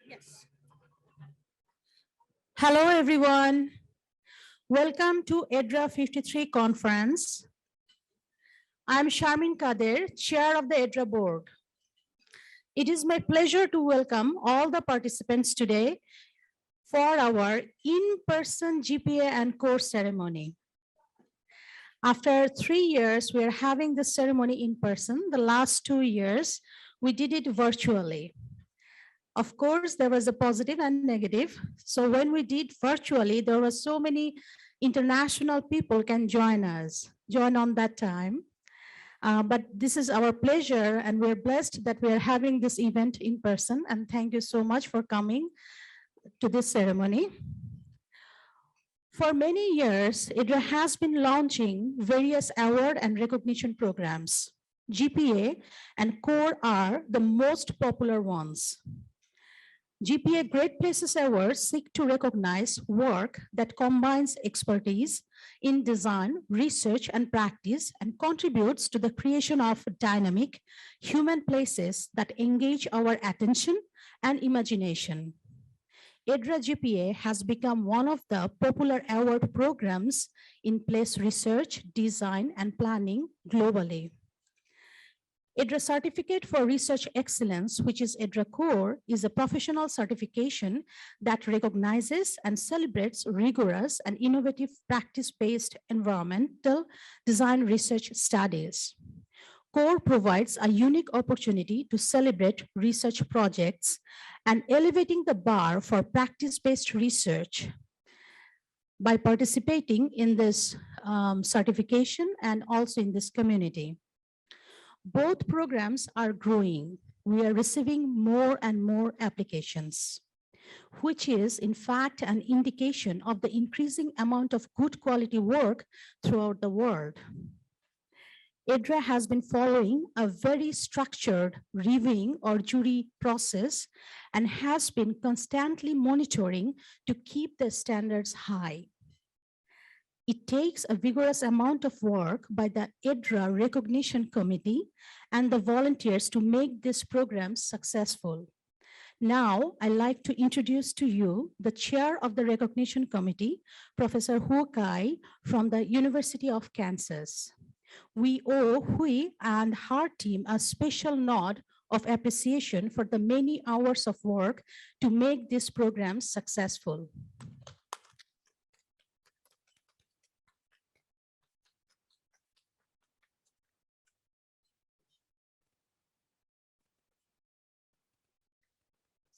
Yes. Hello, everyone. Welcome to EDRA 53 conference. I'm Sharmin Kader, chair of the EDRA board. It is my pleasure to welcome all the participants today for our in-person GPA and course ceremony. After 3 years, we are having this ceremony in person. The last 2 years, we did it virtually. Of course, there was a positive and negative. So when we did virtually, there were so many international people can join on that time. But this is our pleasure, and we're blessed that we are having this event in person. And thank you so much for coming to this ceremony. For many years, IDRA has been launching various award and recognition programs. GPA and CORE are the most popular ones. GPA Great Places Awards seek to recognize work that combines expertise in design, research, and practice and contributes to the creation of dynamic human places that engage our attention and imagination. IDRA GPA has become one of the popular award programs in place research, design, and planning globally. IDRA Certificate for Research Excellence, which is IDRA Core, is a professional certification that recognizes and celebrates rigorous and innovative practice-based environmental design research studies. Core provides a unique opportunity to celebrate research projects and elevating the bar for practice-based research by participating in this certification and also in this community. Both programs are growing. We are receiving more and more applications, which is in fact an indication of the increasing amount of good quality work throughout the world. IDRA has been following a very structured reviewing or jury process and has been constantly monitoring to keep the standards high. It takes a vigorous amount of work by the IDRA Recognition Committee and the volunteers to make this program successful. Now, I'd like to introduce to you the chair of the Recognition Committee, Professor Hu Kai from the University of Kansas. We owe Hui and her team a special nod of appreciation for the many hours of work to make this program successful.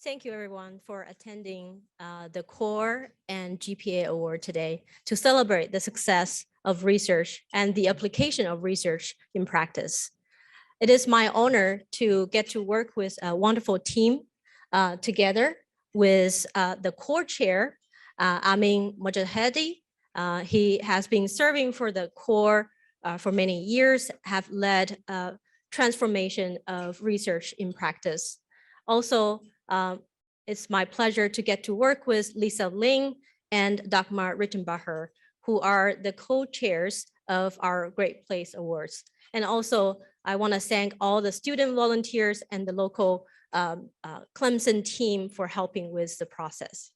Thank you, everyone, for attending the CORE and GPA Award today to celebrate the success of research and the application of research in practice. It is my honor to get to work with a wonderful team together with the CORE chair, Amin Mojahedi. He has been serving for the CORE for many years, have led transformation of research in practice. Also, it's my pleasure to get to work with Lisa Ling and Dagmar Rittenbacher, who are the co-chairs of our Great Place Awards. And also, I want to thank all the student volunteers and the local Clemson team for helping with the process.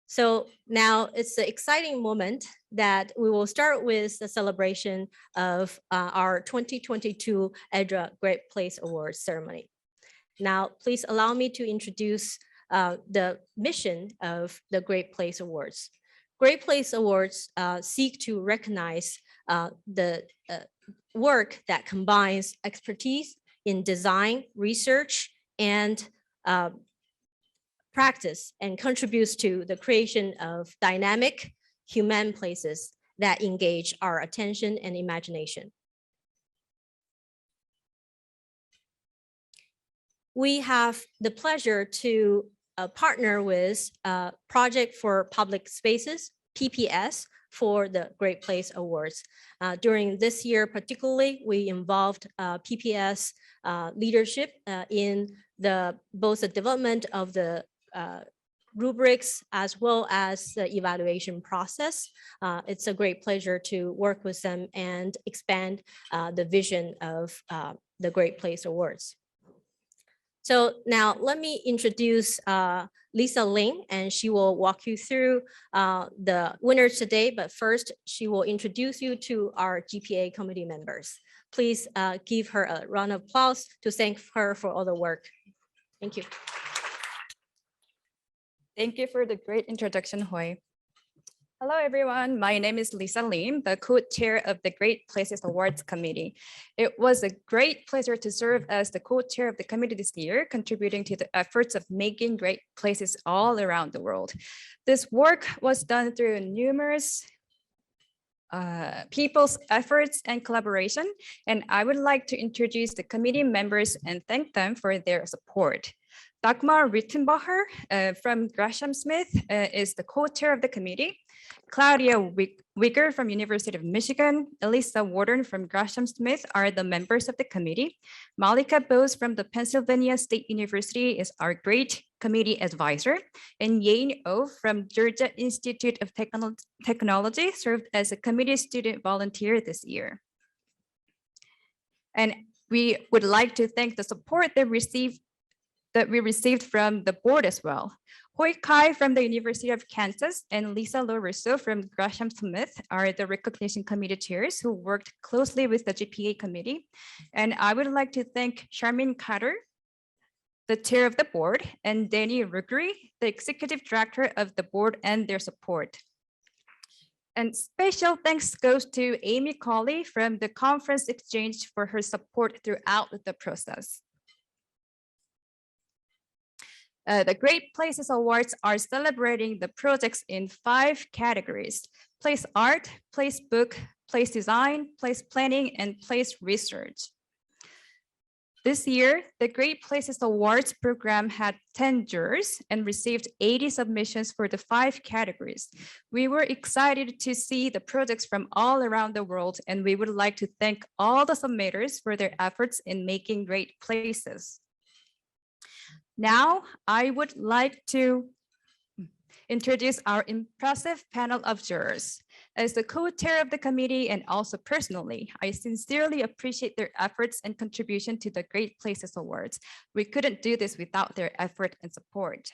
So now it's the exciting moment that we will start with the celebration of our 2022 EDRA Great Place Awards ceremony. Now, please allow me to introduce the mission of the Great Place Awards. Great Place Awards seek to recognize the work that combines expertise in design, research, and practice and contributes to the creation of dynamic human places that engage our attention and imagination. We have the pleasure to partner with Project for Public Spaces, PPS, for the Great Place Awards. During this year particularly, we involved PPS leadership in both the development of the rubrics as well as the evaluation process. It's a great pleasure to work with them and expand the vision of the Great Place Awards. So now let me introduce Lisa Ling, and she will walk you through the winners today. But first, she will introduce you to our GPA committee members. Please give her a round of applause to thank her for all the work. Thank you. Thank you for the great introduction, Hui. Hello, everyone. My name is Lisa Lim, the co-chair of the Great Places Awards Committee. It was a great pleasure to serve as the co-chair of the committee this year, contributing to the efforts of making great places all around the world. This work was done through numerous people's efforts and collaboration, and I would like to introduce the committee members and thank them for their support. Dagmar Rittenbacher from Gresham Smith is the co-chair of the committee. Claudia Wigger from University of Michigan, Elisa Warden from Gresham Smith are the members of the committee. Malika Bose from the Pennsylvania State University is our great committee advisor. And Yane Oh from Georgia Institute of Technology served as a committee student volunteer this year. And we would like to thank the support that we received from the board as well. Hoi Kai from the University of Kansas and Lisa Lo Russo from Gresham Smith are the recognition committee chairs who worked closely with the GPA committee. And I would like to thank Charmin Carter, the chair of the board, and Danny Rugri, the executive director of the board, and their support. And special thanks goes to Amy Colley from the Conference Exchange for her support throughout the process. The Great Places Awards are celebrating the projects in 5 categories: place art, place book, place design, place planning, and place research. This year, the Great Places Awards program had 10 jurors and received 80 submissions for the 5 categories. We were excited to see the projects from all around the world, and we would like to thank all the submitters for their efforts in making great places. Now, I would like to introduce our impressive panel of jurors. As the co-chair of the committee and also personally, I sincerely appreciate their efforts and contribution to the Great Places Awards. We couldn't do this without their effort and support.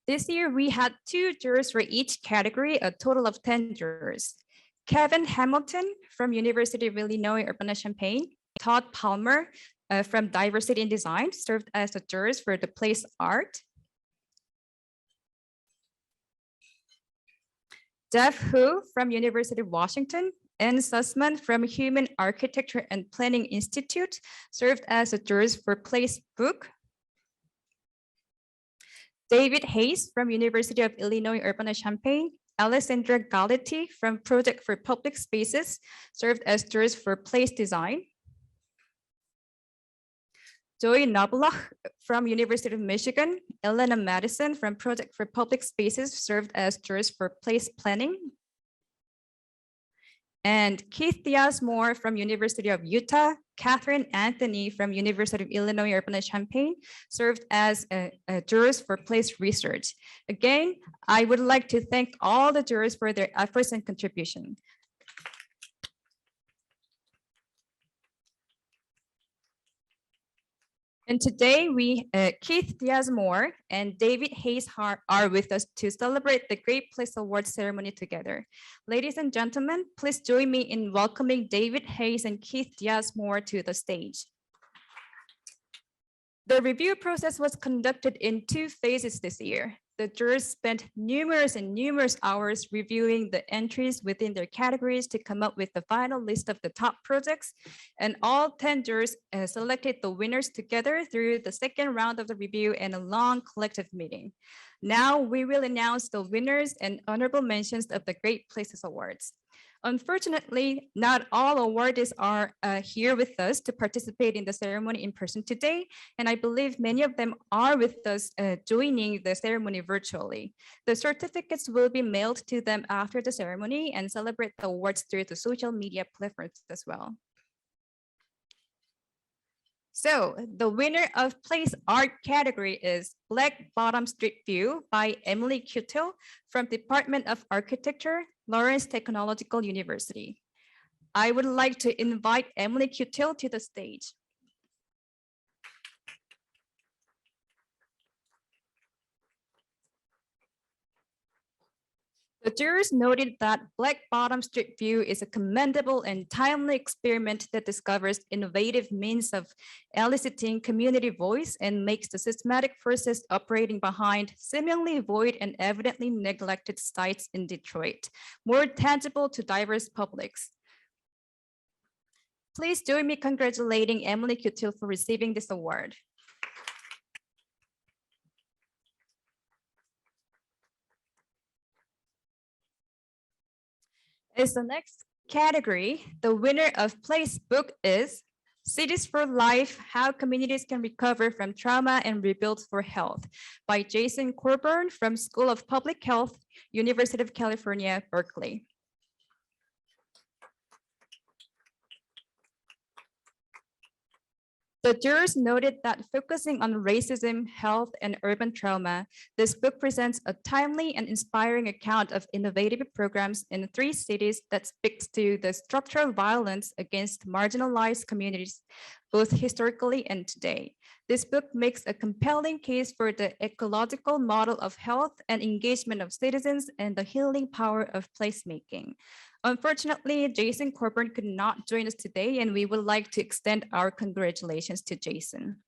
This year, we had 2 jurors for each category, a total of 10 jurors. Kevin Hamilton from University of Illinois Urbana-Champaign, Todd Palmer from Diversity in Design served as the jurors for the place art. Jeff Hu from University of Washington and Sussman from Human Architecture and Planning Institute served as the jurors for place book. David Hayes from University of Illinois Urbana-Champaign, Alessandra Galetti from Project for Public Spaces served as jurors for place design. Joy Nobloch from University of Michigan, Elena Madison from Project for Public Spaces served as jurors for place planning. And Keith Diaz-Moore from University of Utah, Catherine Anthony from University of Illinois Urbana-Champaign served as jurors for place research. Again, I would like to thank all the jurors for their efforts and contribution. And today Keith Diaz-Moore and David Hayes are with us to celebrate the Great Place Awards ceremony together. Ladies and gentlemen, please join me in welcoming David Hayes and Keith Diaz-Moore to the stage. The review process was conducted in 2 phases this year. The jurors spent numerous hours reviewing the entries within their categories to come up with the final list of the top projects. And all 10 jurors selected the winners together through the 2nd round of the review and a long collective meeting. Now we will announce the winners and honorable mentions of the Great Places Awards. Unfortunately, not all awardees are here with us to participate in the ceremony in person today, and I believe many of them are with us joining the ceremony virtually. The certificates will be mailed to them after the ceremony and celebrate the awards through the social media platforms as well. So the winner of Place Art category is Black Bottom Street View by Emily Cutil from Department of Architecture, Lawrence Technological University. I would like to invite Emily Cutil to the stage. The jurors noted that Black Bottom Street View is a commendable and timely experiment that discovers innovative means of eliciting community voice and makes the systematic forces operating behind seemingly void and evidently neglected sites in Detroit more tangible to diverse publics. Please join me congratulating Emily Cutil for receiving this award. As the next category, the winner of Place book is Cities for Life, How Communities Can Recover from Trauma and Rebuild for Health by Jason Corburn from School of Public Health, University of California, Berkeley. The jurors noted that focusing on racism, health, and urban trauma, this book presents a timely and inspiring account of innovative programs in 3 cities that speaks to the structural violence against marginalized communities, both historically and today. This book makes a compelling case for the ecological model of health and engagement of citizens and the healing power of placemaking. Unfortunately, Jason Corburn could not join us today, and we would like to extend our congratulations to Jason.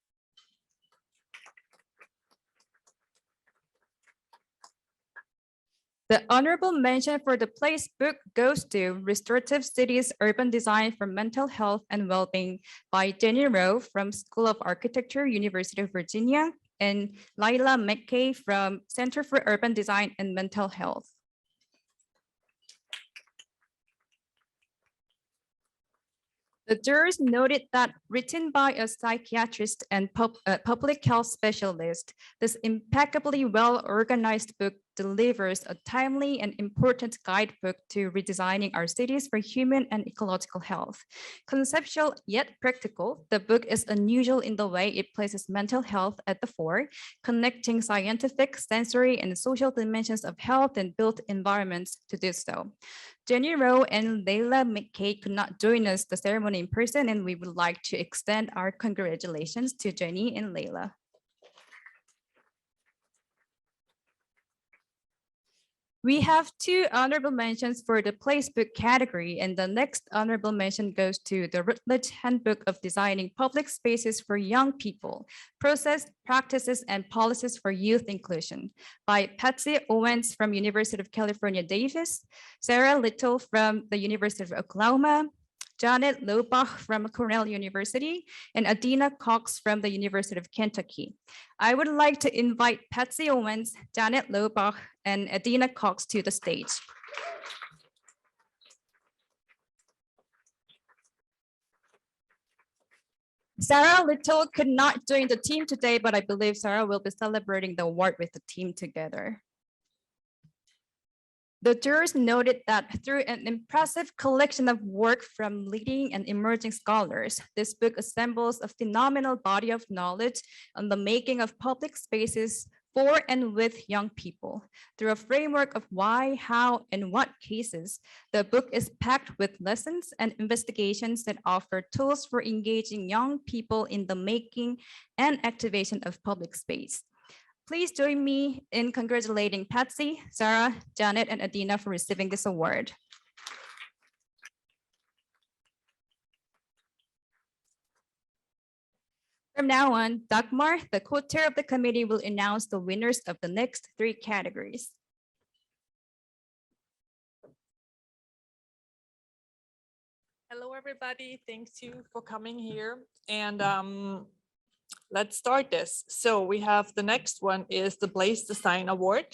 The honorable mention for the Place book goes to Restorative Cities Urban Design for Mental Health and Wellbeing by Jenny Rowe from School of Architecture, University of Virginia, and Laila McKay from Center for Urban Design and Mental Health. The jurors noted that written by a psychiatrist and public health specialist, this impeccably well-organized book delivers a timely and important guidebook to redesigning our cities for human and ecological health. Conceptual yet practical, the book is unusual in the way it places mental health at the fore, connecting scientific, sensory, and social dimensions of health and built environments to do so. Jenny Rowe and Laila McKay could not join us the ceremony in person, and we would like to extend our congratulations to Jenny and Laila. We have 2 honorable mentions for the Place book category, and the next honorable mention goes to the Routledge Handbook of Designing Public Spaces for Young People, Process, Practices, and Policies for Youth Inclusion by Patsy Owens from University of California, Davis, Sarah Little from the University of Oklahoma, Janet Lobach from Cornell University, and Adina Cox from the University of Kentucky. I would like to invite Patsy Owens, Janet Lobach, and Adina Cox to the stage. Sarah Little could not join the team today, but I believe Sarah will be celebrating the award with the team together. The jurors noted that through an impressive collection of work from leading and emerging scholars, this book assembles a phenomenal body of knowledge on the making of public spaces for and with young people. Through a framework of why, how, and what cases, the book is packed with lessons and investigations that offer tools for engaging young people in the making and activation of public space. Please join me in congratulating Patsy, Sarah, Janet, and Adina for receiving this award. From now on, Dagmar, the co-chair of the committee, will announce the winners of the next 3 categories. Hello, everybody. Thank you for coming here. And let's start this. So we have the next one is the Blaze Design Award.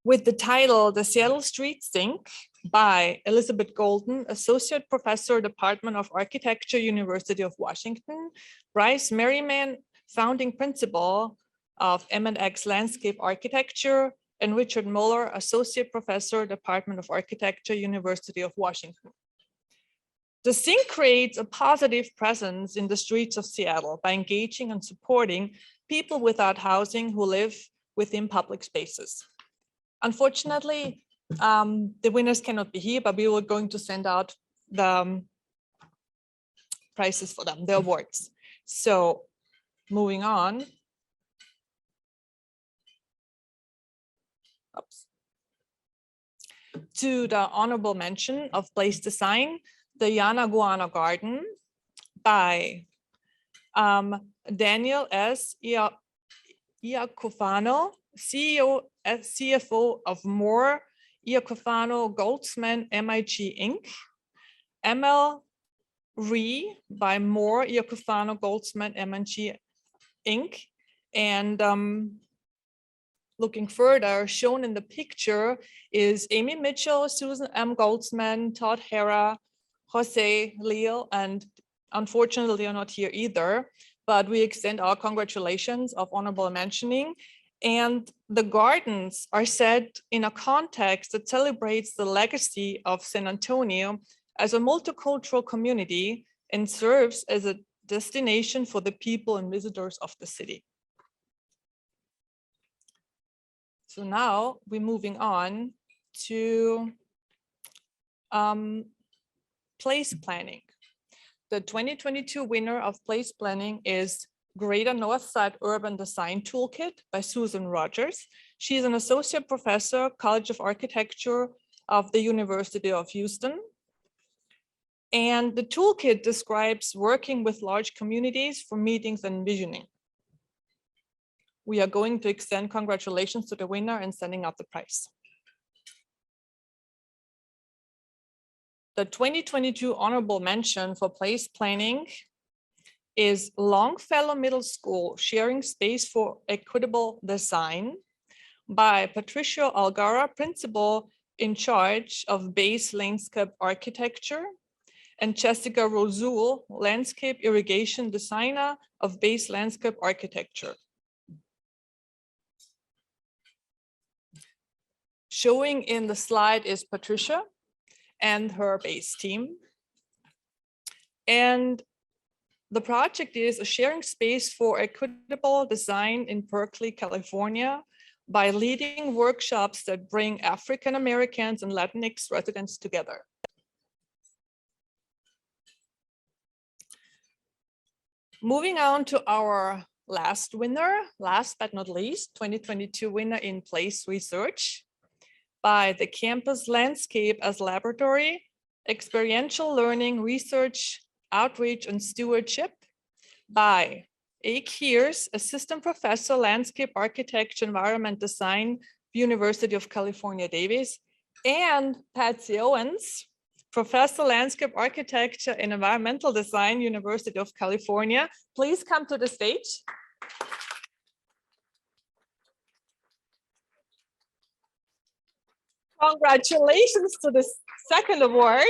With the title The Seattle Streets Sink by Elizabeth Golden, Associate Professor, Department of Architecture, University of Washington, Bryce Merriman, Founding Principal of M&X Landscape Architecture, and Richard Muller, Associate Professor, Department of Architecture, University of Washington. The Sync creates a positive presence in the streets of Seattle by engaging and supporting people without housing who live within public spaces. Unfortunately, the winners cannot be here, but we were going to send out the prizes for them, the awards. So moving on. Oops. To the honorable mention of place design, the Yanaguana Garden by Daniel S. Iacofano, CFO of Moore, Iacofano, Goldsman, MIG Inc. ML Re by Moore, Iacofano, Goldsman, MIG Inc. And looking further, shown in the picture is Amy Mitchell, Susan M. Goldsman, Todd Hera, Jose Leo, and unfortunately they are not here either, but we extend our congratulations of honorable mentioning. And the gardens are set in a context that celebrates the legacy of San Antonio as a multicultural community and serves as a destination for the people and visitors of the city. So now we're moving on to place planning. The 2022 winner of place planning is Greater Northside Urban Design Toolkit by Susan Rogers. She's an associate professor, College of Architecture of the University of Houston. And the toolkit describes working with large communities for meetings and visioning. We are going to extend congratulations to the winner and sending out the prize. The 2022 honorable mention for place planning is Longfellow Middle School, Sharing Space for Equitable Design by Patricia Algara, principal in charge of base landscape architecture, and Jessica Rosul, landscape irrigation designer of base landscape architecture. Showing in the slide is Patricia and her base team. And the project is a sharing space for equitable design in Berkeley, California, by leading workshops that bring African Americans and Latinx residents together. Moving on to our last winner, last but not least, 2022 winner in place research by the Campus Landscape as Laboratory, Experiential Learning, Research, Outreach, and Stewardship by A. Kears, Assistant Professor, Landscape Architecture, Environment Design, University of California, Davis, and Patsy Owens, Professor, Landscape Architecture and Environmental Design, University of California. Please come to the stage. Congratulations to the second award.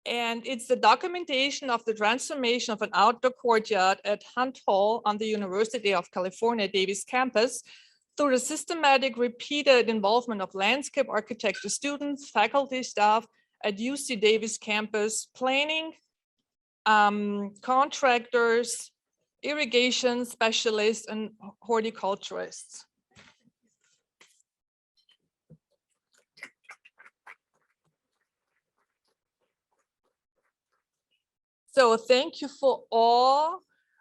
And it's the documentation of the transformation of an outdoor courtyard at Hunt Hall on the University of California, Davis campus through the systematic repeated involvement of landscape architecture students, faculty, staff at UC Davis campus, planning, contractors, irrigation specialists, and horticulturists. So thank you for all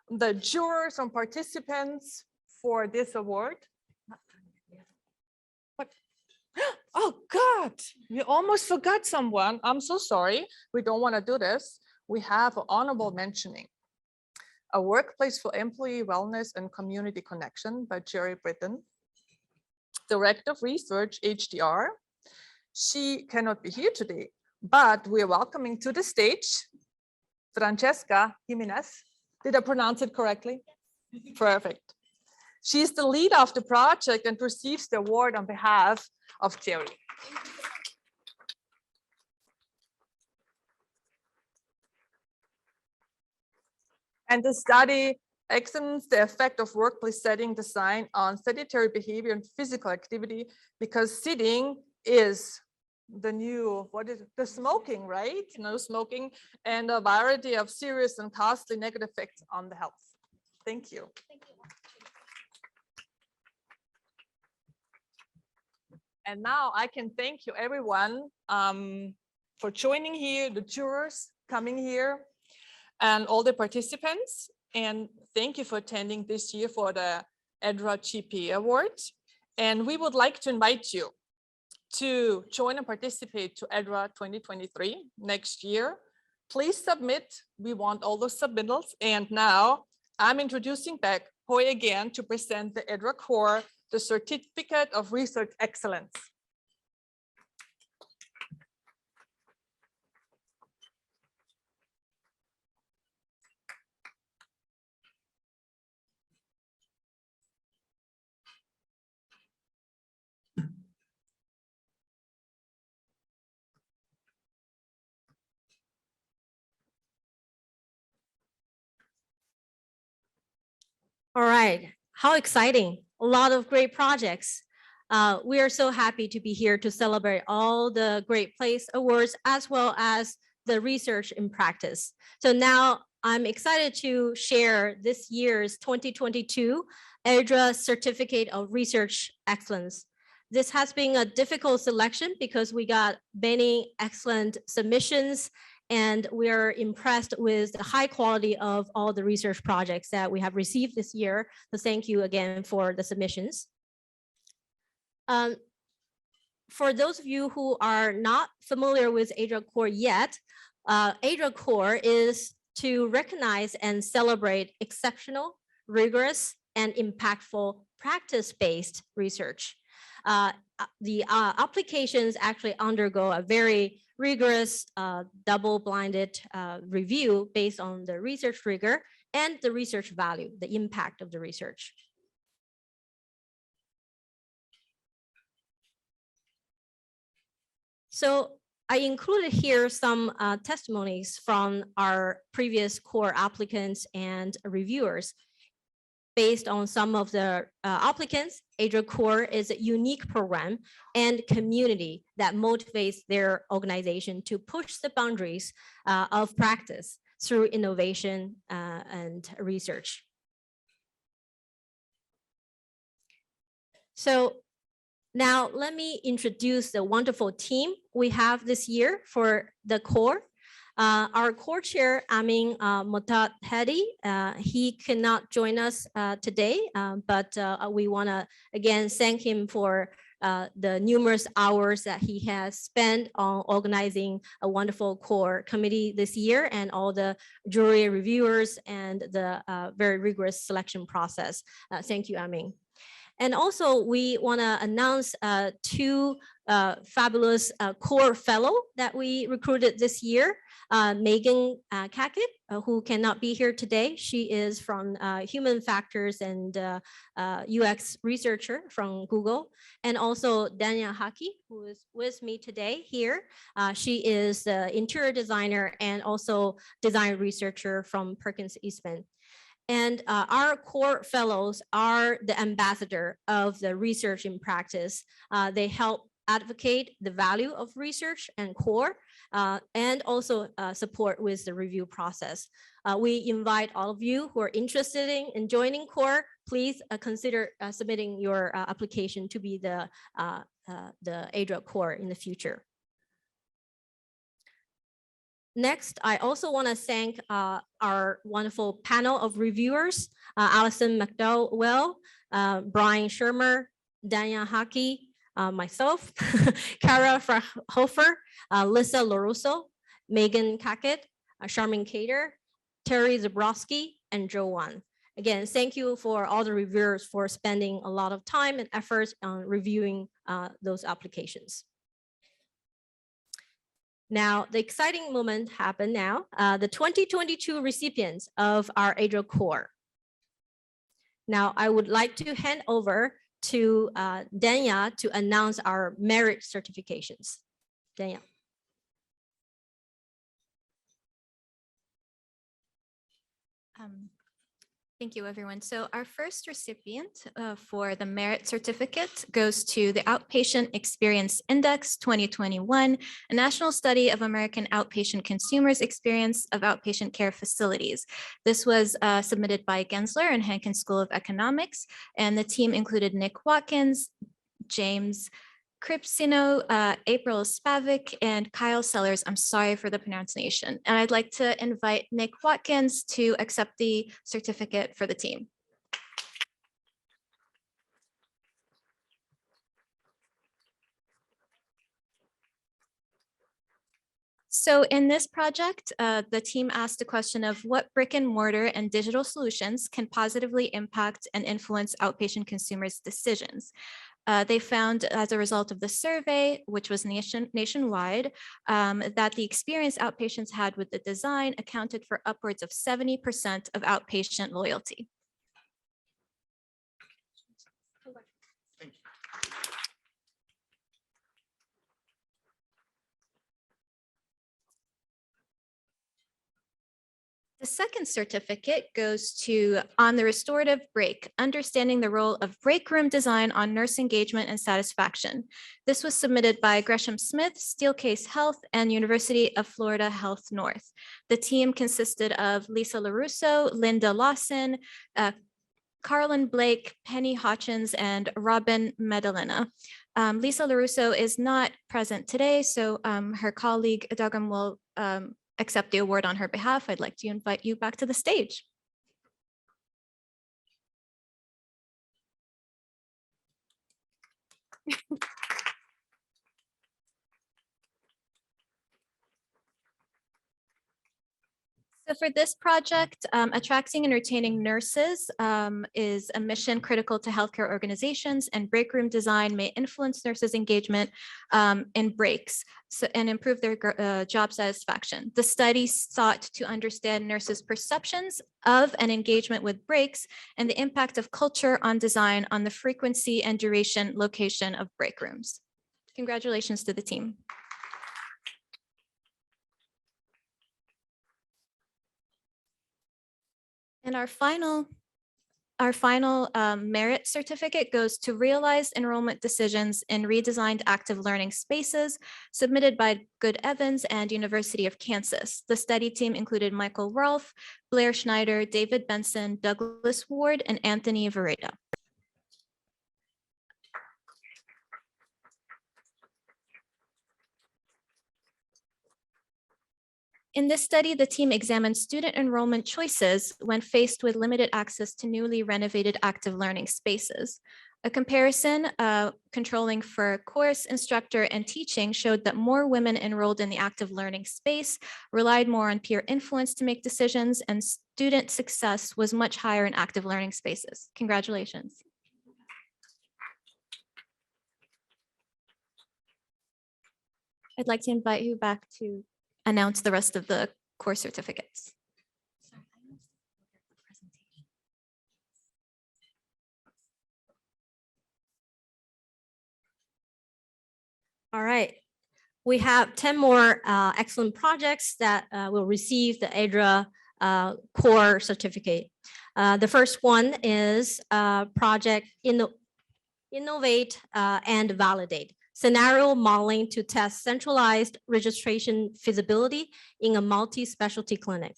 the jurors and participants for this award. What? Oh God, we almost forgot someone. I'm so sorry. We don't want to do this. We have an honorable mentioning. A Workplace for Employee Wellness and Community Connection by Jerry Britton. Director of Research, HDR. She cannot be here today, but we are welcoming to the stage Francesca Jimenez. Did I pronounce it correctly? Perfect. She's the lead of the project and receives the award on behalf of Jerry. And the study Examines the effect of workplace setting design on sedentary behavior and physical activity, because sitting is the new, what is it? The smoking, right? No smoking, and a variety of serious and costly negative effects on the health. Thank you. And now I can thank you everyone for joining here, the jurors coming here, and all the participants. And thank you for attending this year for the EDRA GPA Award. And we would like to invite you to join and participate to EDRA 2023 next year. Please submit. We want all those submittals. And now I'm introducing back Hoy again to present the EDRA Core, the Certificate of Research Excellence. All right, how exciting. A lot of great projects. We are so happy to be here to celebrate all the Great Place Awards as well as the research in practice. So now I'm excited to share this year's 2022 EDRA Certificate of Research Excellence. This has been a difficult selection because we got many excellent submissions, and we are impressed with the high quality of all the research projects that we have received this year. So thank you again for the submissions. For those of you who are not familiar with EDRA Core yet, EDRA Core is to recognize and celebrate exceptional, rigorous, and impactful practice-based research. The applications actually undergo a very rigorous double-blinded review based on the research rigor and the research value, the impact of the research. So I included here some testimonies from our previous core applicants and reviewers. Based on some of the applicants, EDRA Core is a unique program and community that motivates their organization to push the boundaries of practice through innovation and research. So now let me introduce the wonderful team we have this year for the core. Our core chair, Amin Motahedi, he cannot join us today, but we want to again thank him for the numerous hours that he has spent on organizing a wonderful core committee this year, and all the jury reviewers and the very rigorous selection process. Thank you, Amin. And also, we want to announce two fabulous core fellow that we recruited this year. Megan Kakit, who cannot be here today. She is from human factors and UX researcher from Google. And also Danya Haki, who is with me today here. She is the interior designer and also design researcher from Perkins Eastman. And our core fellows are the ambassador of the research in practice. They help advocate the value of research and core, and also support with the review process. We invite all of you who are interested in joining core, please consider submitting your application to be the EDRA core in the future. Next, I also want to thank our wonderful panel of reviewers, Alison McDowell, Brian Shermer, Danya Haki, myself, Kara Frahofer, Lisa LaRusso, Megan Kakit, Charmin Cater, Terry Zabrowski, and Joe Wan. Again, thank you for all the reviewers for spending a lot of time and efforts on reviewing those applications. Now, the exciting moment happened now. The 2022 recipients of our EDRA core. Now, I would like to hand over to Danya to announce our merit certifications. Danya. Thank you, everyone. So our first recipient for the merit certificate goes to the Outpatient Experience Index 2021, a national study of American outpatient consumers' experience of outpatient care facilities. This was submitted by Gensler and Hankins School of Economics, and the team included Nick Watkins, James Kripsino, April Spavik, and Kyle Sellers. I'm sorry for the pronunciation. And I'd like to invite Nick Watkins to accept the certificate for the team. So in this project, the team asked a question of what brick and mortar and digital solutions can positively impact and influence outpatient consumers' decisions. They found as a result of the survey, which was nationwide, that the experience outpatients had with the design accounted for upwards of 70% of outpatient loyalty. The second certificate goes to On the Restorative Break, Understanding the Role of Break Room Design on Nurse Engagement and Satisfaction. This was submitted by Gresham Smith, Steelcase Health, and University of Florida Health North. The team consisted of Lisa LaRusso, Linda Lawson, Carlin Blake, Penny Hutchins, and Robin Medellina. Lisa LaRusso is not present today, so her colleague Duggan will accept the award on her behalf. I'd like to invite you back to the stage. So for this project, attracting and retaining nurses is a mission critical to healthcare organizations, and break room design may influence nurses' engagement in breaks and improve their job satisfaction. The study sought to understand nurses' perceptions of and engagement with breaks and the impact of culture on design on the frequency and duration location of break rooms. Congratulations to the team. And our final merit certificate goes to Realized Enrollment Decisions in Redesigned Active Learning Spaces, submitted by Good Evans and University of Kansas. The study team included Michael Rolfe, Blair Schneider, David Benson, Douglas Ward, and Anthony Vereda. In this study, the team examined student enrollment choices when faced with limited access to newly renovated active learning spaces. A comparison controlling for course, instructor, and teaching showed that more women enrolled in the active learning space, relied more on peer influence to make decisions, and student success was much higher in active learning spaces. Congratulations. I'd like to invite you back to announce the rest of the course certificates. All right. We have 10 more excellent projects that will receive the ADRA core certificate. The first one is project Innovate and Validate. Scenario modeling to test centralized registration feasibility in a multi-specialty clinic.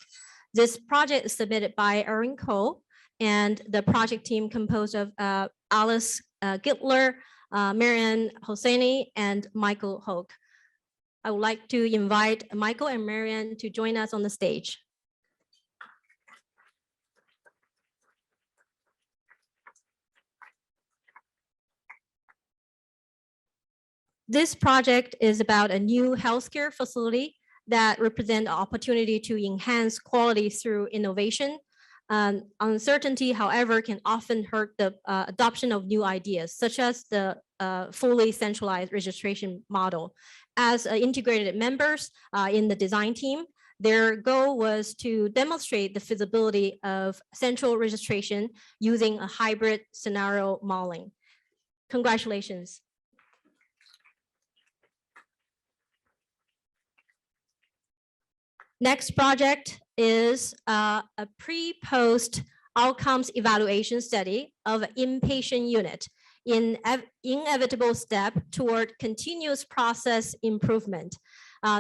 This project is submitted by Erin Cole, and the project team composed of Alice Gittler, Marianne Hosseini, and Michael Hoke. I would like to invite Michael and Marianne to join us on the stage. This project is about a new healthcare facility that represents an opportunity to enhance quality through innovation. Uncertainty, however, can often hurt the adoption of new ideas, such as the fully centralized registration model. As integrated members in the design team, their goal was to demonstrate the feasibility of central registration using a hybrid scenario modeling. Congratulations. Next project is a pre-post outcomes evaluation study of inpatient unit in inevitable step toward continuous process improvement.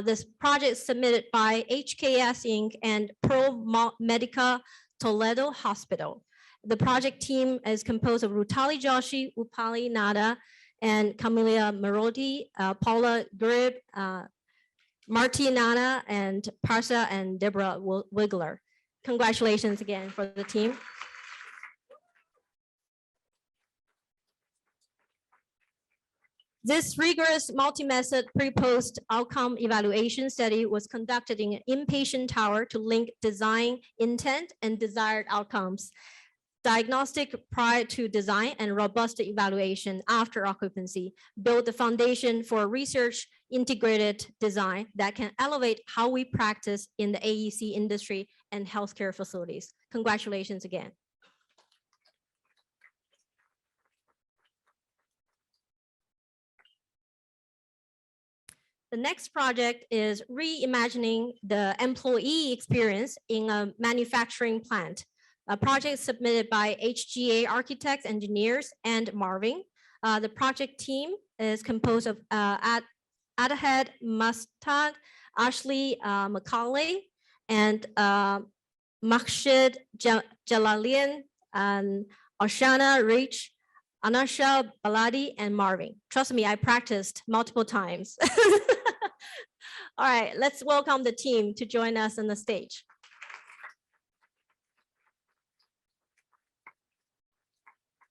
This project submitted by HKS Inc. and Pro Medica Toledo Hospital. The project team is composed of Rutali Joshi, Upali Nada, and Camelia Marodi, Paula Grib, Marty Nana, and Parsa and Deborah Wiggler. Congratulations again for the team. This rigorous multi-method pre-post outcome evaluation study was conducted in an inpatient tower to link design intent and desired outcomes, diagnostic prior to design, and robust evaluation after occupancy, build the foundation for research integrated design that can elevate how we practice in the AEC industry and healthcare facilities. Congratulations again. The next project is reimagining the employee experience in a manufacturing plant. A project submitted by HGA architects, engineers, and Marvin. The project team is composed of Adahed Mustad, Ashley Macaulay, and Makshid Jalalian, and Oshana Rich, Anasha Baladi, and Marvin. Trust me, I practiced multiple times. All right, let's welcome the team to join us on the stage.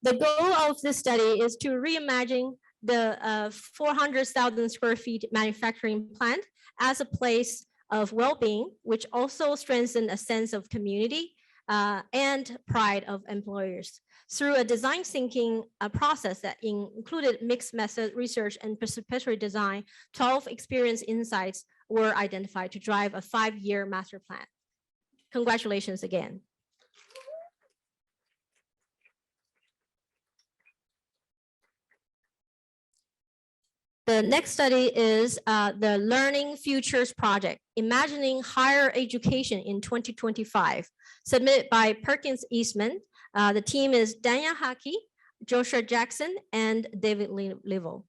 The goal of this study is to reimagine the 400,000 square feet manufacturing plant as a place of well-being, which also strengthens a sense of community and pride of employers. Through a design thinking process that included mixed method research and participatory design, 12 experience insights were identified to drive a 5-year master plan. Congratulations again. The next study is the Learning Futures Project, Imagining Higher Education in 2025, submitted by Perkins Eastman. The team is Danya Haki, Joshua Jackson, and David Level.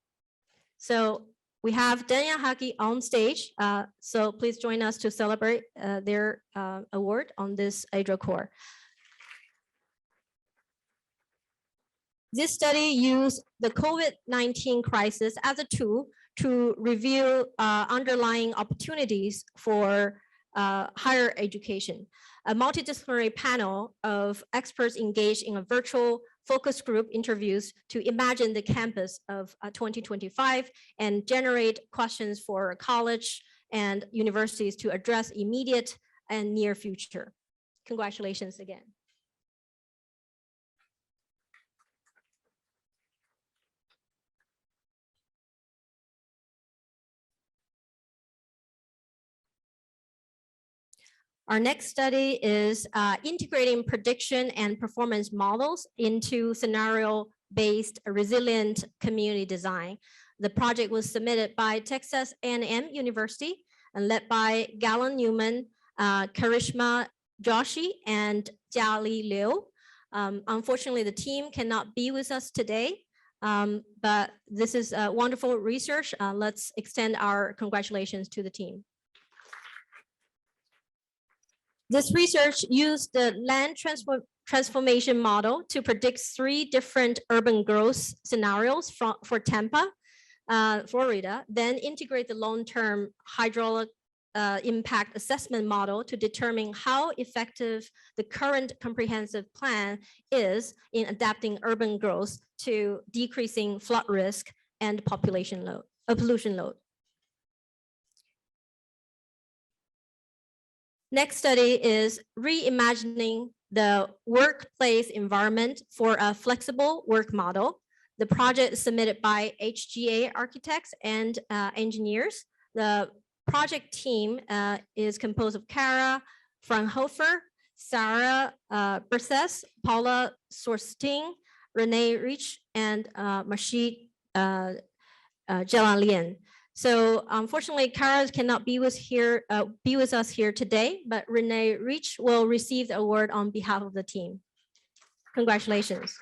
So we have Danya Haki on stage. So please join us to celebrate their award on this ADRA core. This study used the COVID-19 crisis as a tool to review underlying opportunities for higher education. A multidisciplinary panel of experts engaged in a virtual focus group interviews to imagine the campus of 2025 and generate questions for college and universities to address immediate and near future. Congratulations again. Our next study is integrating prediction and performance models into scenario-based resilient community design. The project was submitted by Texas A&M University and led by Galen Newman, Karishma Joshi, and Jiali Liu. Unfortunately, the team cannot be with us today, but this is wonderful research. Let's extend our congratulations to the team. This research used the land transformation model to predict 3 different urban growth scenarios for Tampa, Florida, then integrate the long-term hydraulic impact assessment model to determine how effective the current comprehensive plan is in adapting urban growth to decreasing flood risk and population load, pollution load. Next study is reimagining the workplace environment for a flexible work model. The project is submitted by HGA architects and engineers. The project team is composed of Kara Fraunhofer, Sarah Berses, Paula Sorsting, Renee Rich, and Mashid Jalalian. So unfortunately, Kara cannot be with us here today, but Renee Rich will receive the award on behalf of the team. Congratulations.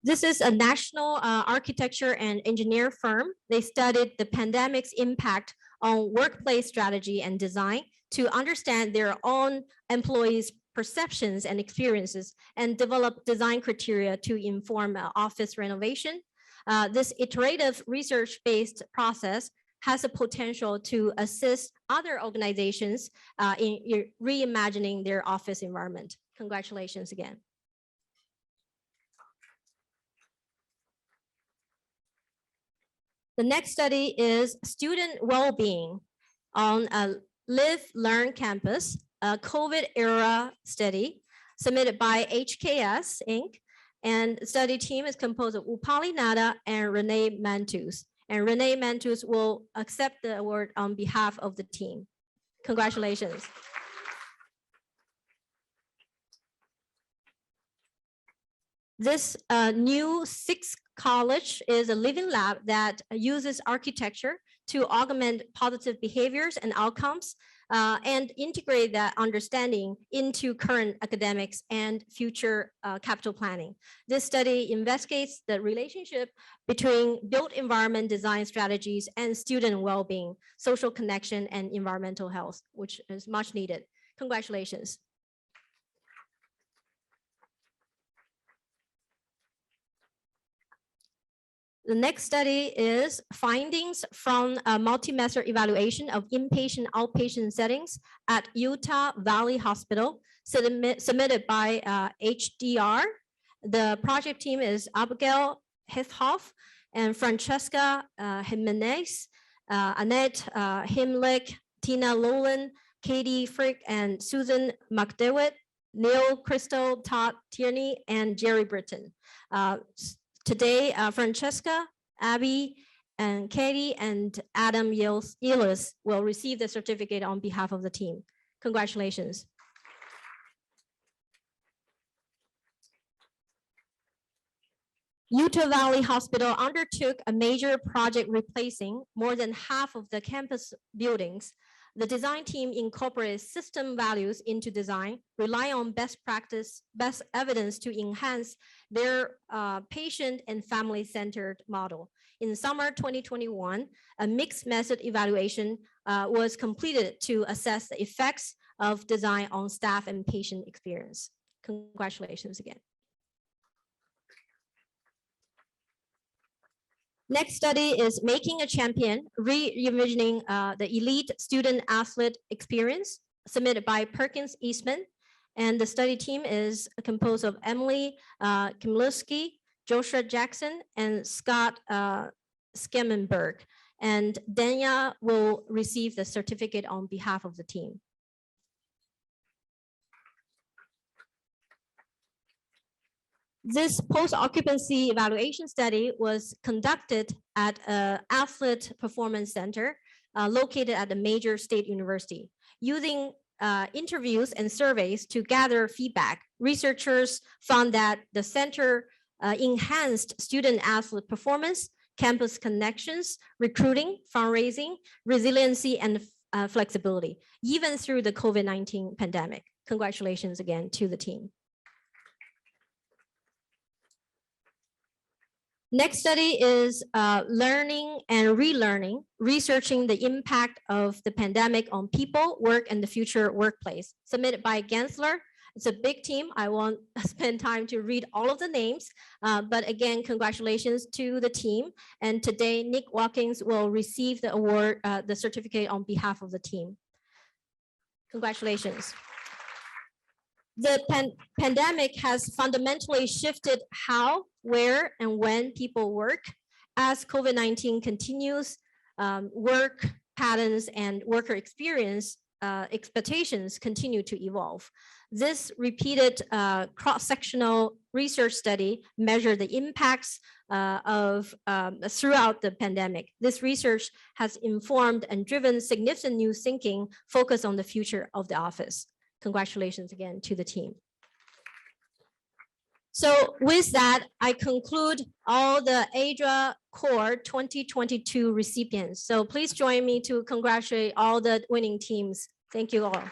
This is a national architecture and engineer firm. They studied the pandemic's impact on workplace strategy and design to understand their own employees' perceptions and experiences and develop design criteria to inform office renovation. This iterative research-based process has a potential to assist other organizations in reimagining their office environment. Congratulations again. The next study is student well-being on a Live Learn campus, a COVID era study submitted by HKS Inc. And the study team is composed of Upali Nada and Renee Mantus. And Renee Mantus will accept the award on behalf of the team. Congratulations. This new 6th college is a living lab that uses architecture to augment positive behaviors and outcomes and integrate that understanding into current academics and future capital planning. This study investigates the relationship between built environment design strategies and student well-being, social connection, and environmental health, which is much needed. Congratulations. The next study is findings from a multi-semester evaluation of inpatient outpatient settings at Utah Valley Hospital submitted by HDR. The project team is Abigail Hithoff and Francesca Jimenez, Annette Himlick, Tina Lolan, Katie Frick, and Susan McDewitt, Neil Crystal, Todd Tierney, and Jerry Britton. Today, Francesca, Abby, and Katie, and Adam Yelis will receive the certificate on behalf of the team. Congratulations. Utah Valley Hospital undertook a major project replacing more than half of the campus buildings. The design team incorporated system values into design, rely on best practice, best evidence to enhance their patient and family-centered model. In summer 2021, a mixed method evaluation was completed to assess the effects of design on staff and patient experience. Congratulations again. Next study is Making a Champion, Reimagining the Elite Student Athlete Experience, submitted by Perkins Eastman. And the study team is composed of Emily Kimlowski, Joshua Jackson, and Scott Skemmenberg. And Danya will receive the certificate on behalf of the team. This post-occupancy evaluation study was conducted at an athlete performance center located at a major state university. Using interviews and surveys to gather feedback, researchers found that the center enhanced student athlete performance, campus connections, recruiting, fundraising, resiliency, and flexibility, even through the COVID-19 pandemic. Congratulations again to the team. Next study is learning and relearning, researching the impact of the pandemic on people, work, and the future workplace, submitted by Gensler. It's a big team. I won't spend time to read all of the names, but again, congratulations to the team. And today, Nick Watkins will receive the award, the certificate on behalf of the team. Congratulations. The pandemic has fundamentally shifted how, where, and when people work. As COVID-19 continues, work patterns and worker experience expectations continue to evolve. This repeated cross-sectional research study measured the impacts throughout the pandemic. This research has informed and driven significant new thinking focused on the future of the office. Congratulations again to the team. So with that, I conclude all the ADRA Core 2022 recipients. So please join me to congratulate all the winning teams. Thank you all.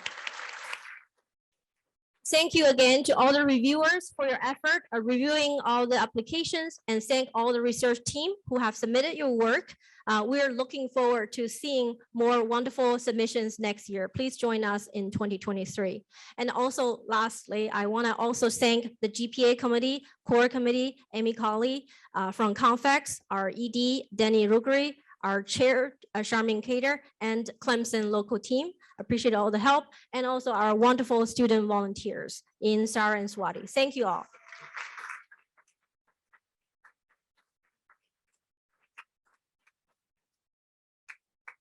Thank you again to all the reviewers for your effort of reviewing all the applications, and thank all the research team who have submitted your work. We are looking forward to seeing more wonderful submissions next year. Please join us in 2023. And also lastly, I want to also thank the GPA committee, core committee, Amy Colley from Convex, our ED, Danny Rugri, our chair, Charmin Cater, and Clemson local team. Appreciate all the help, and also our wonderful student volunteers in Sarah and Swati. Thank you all.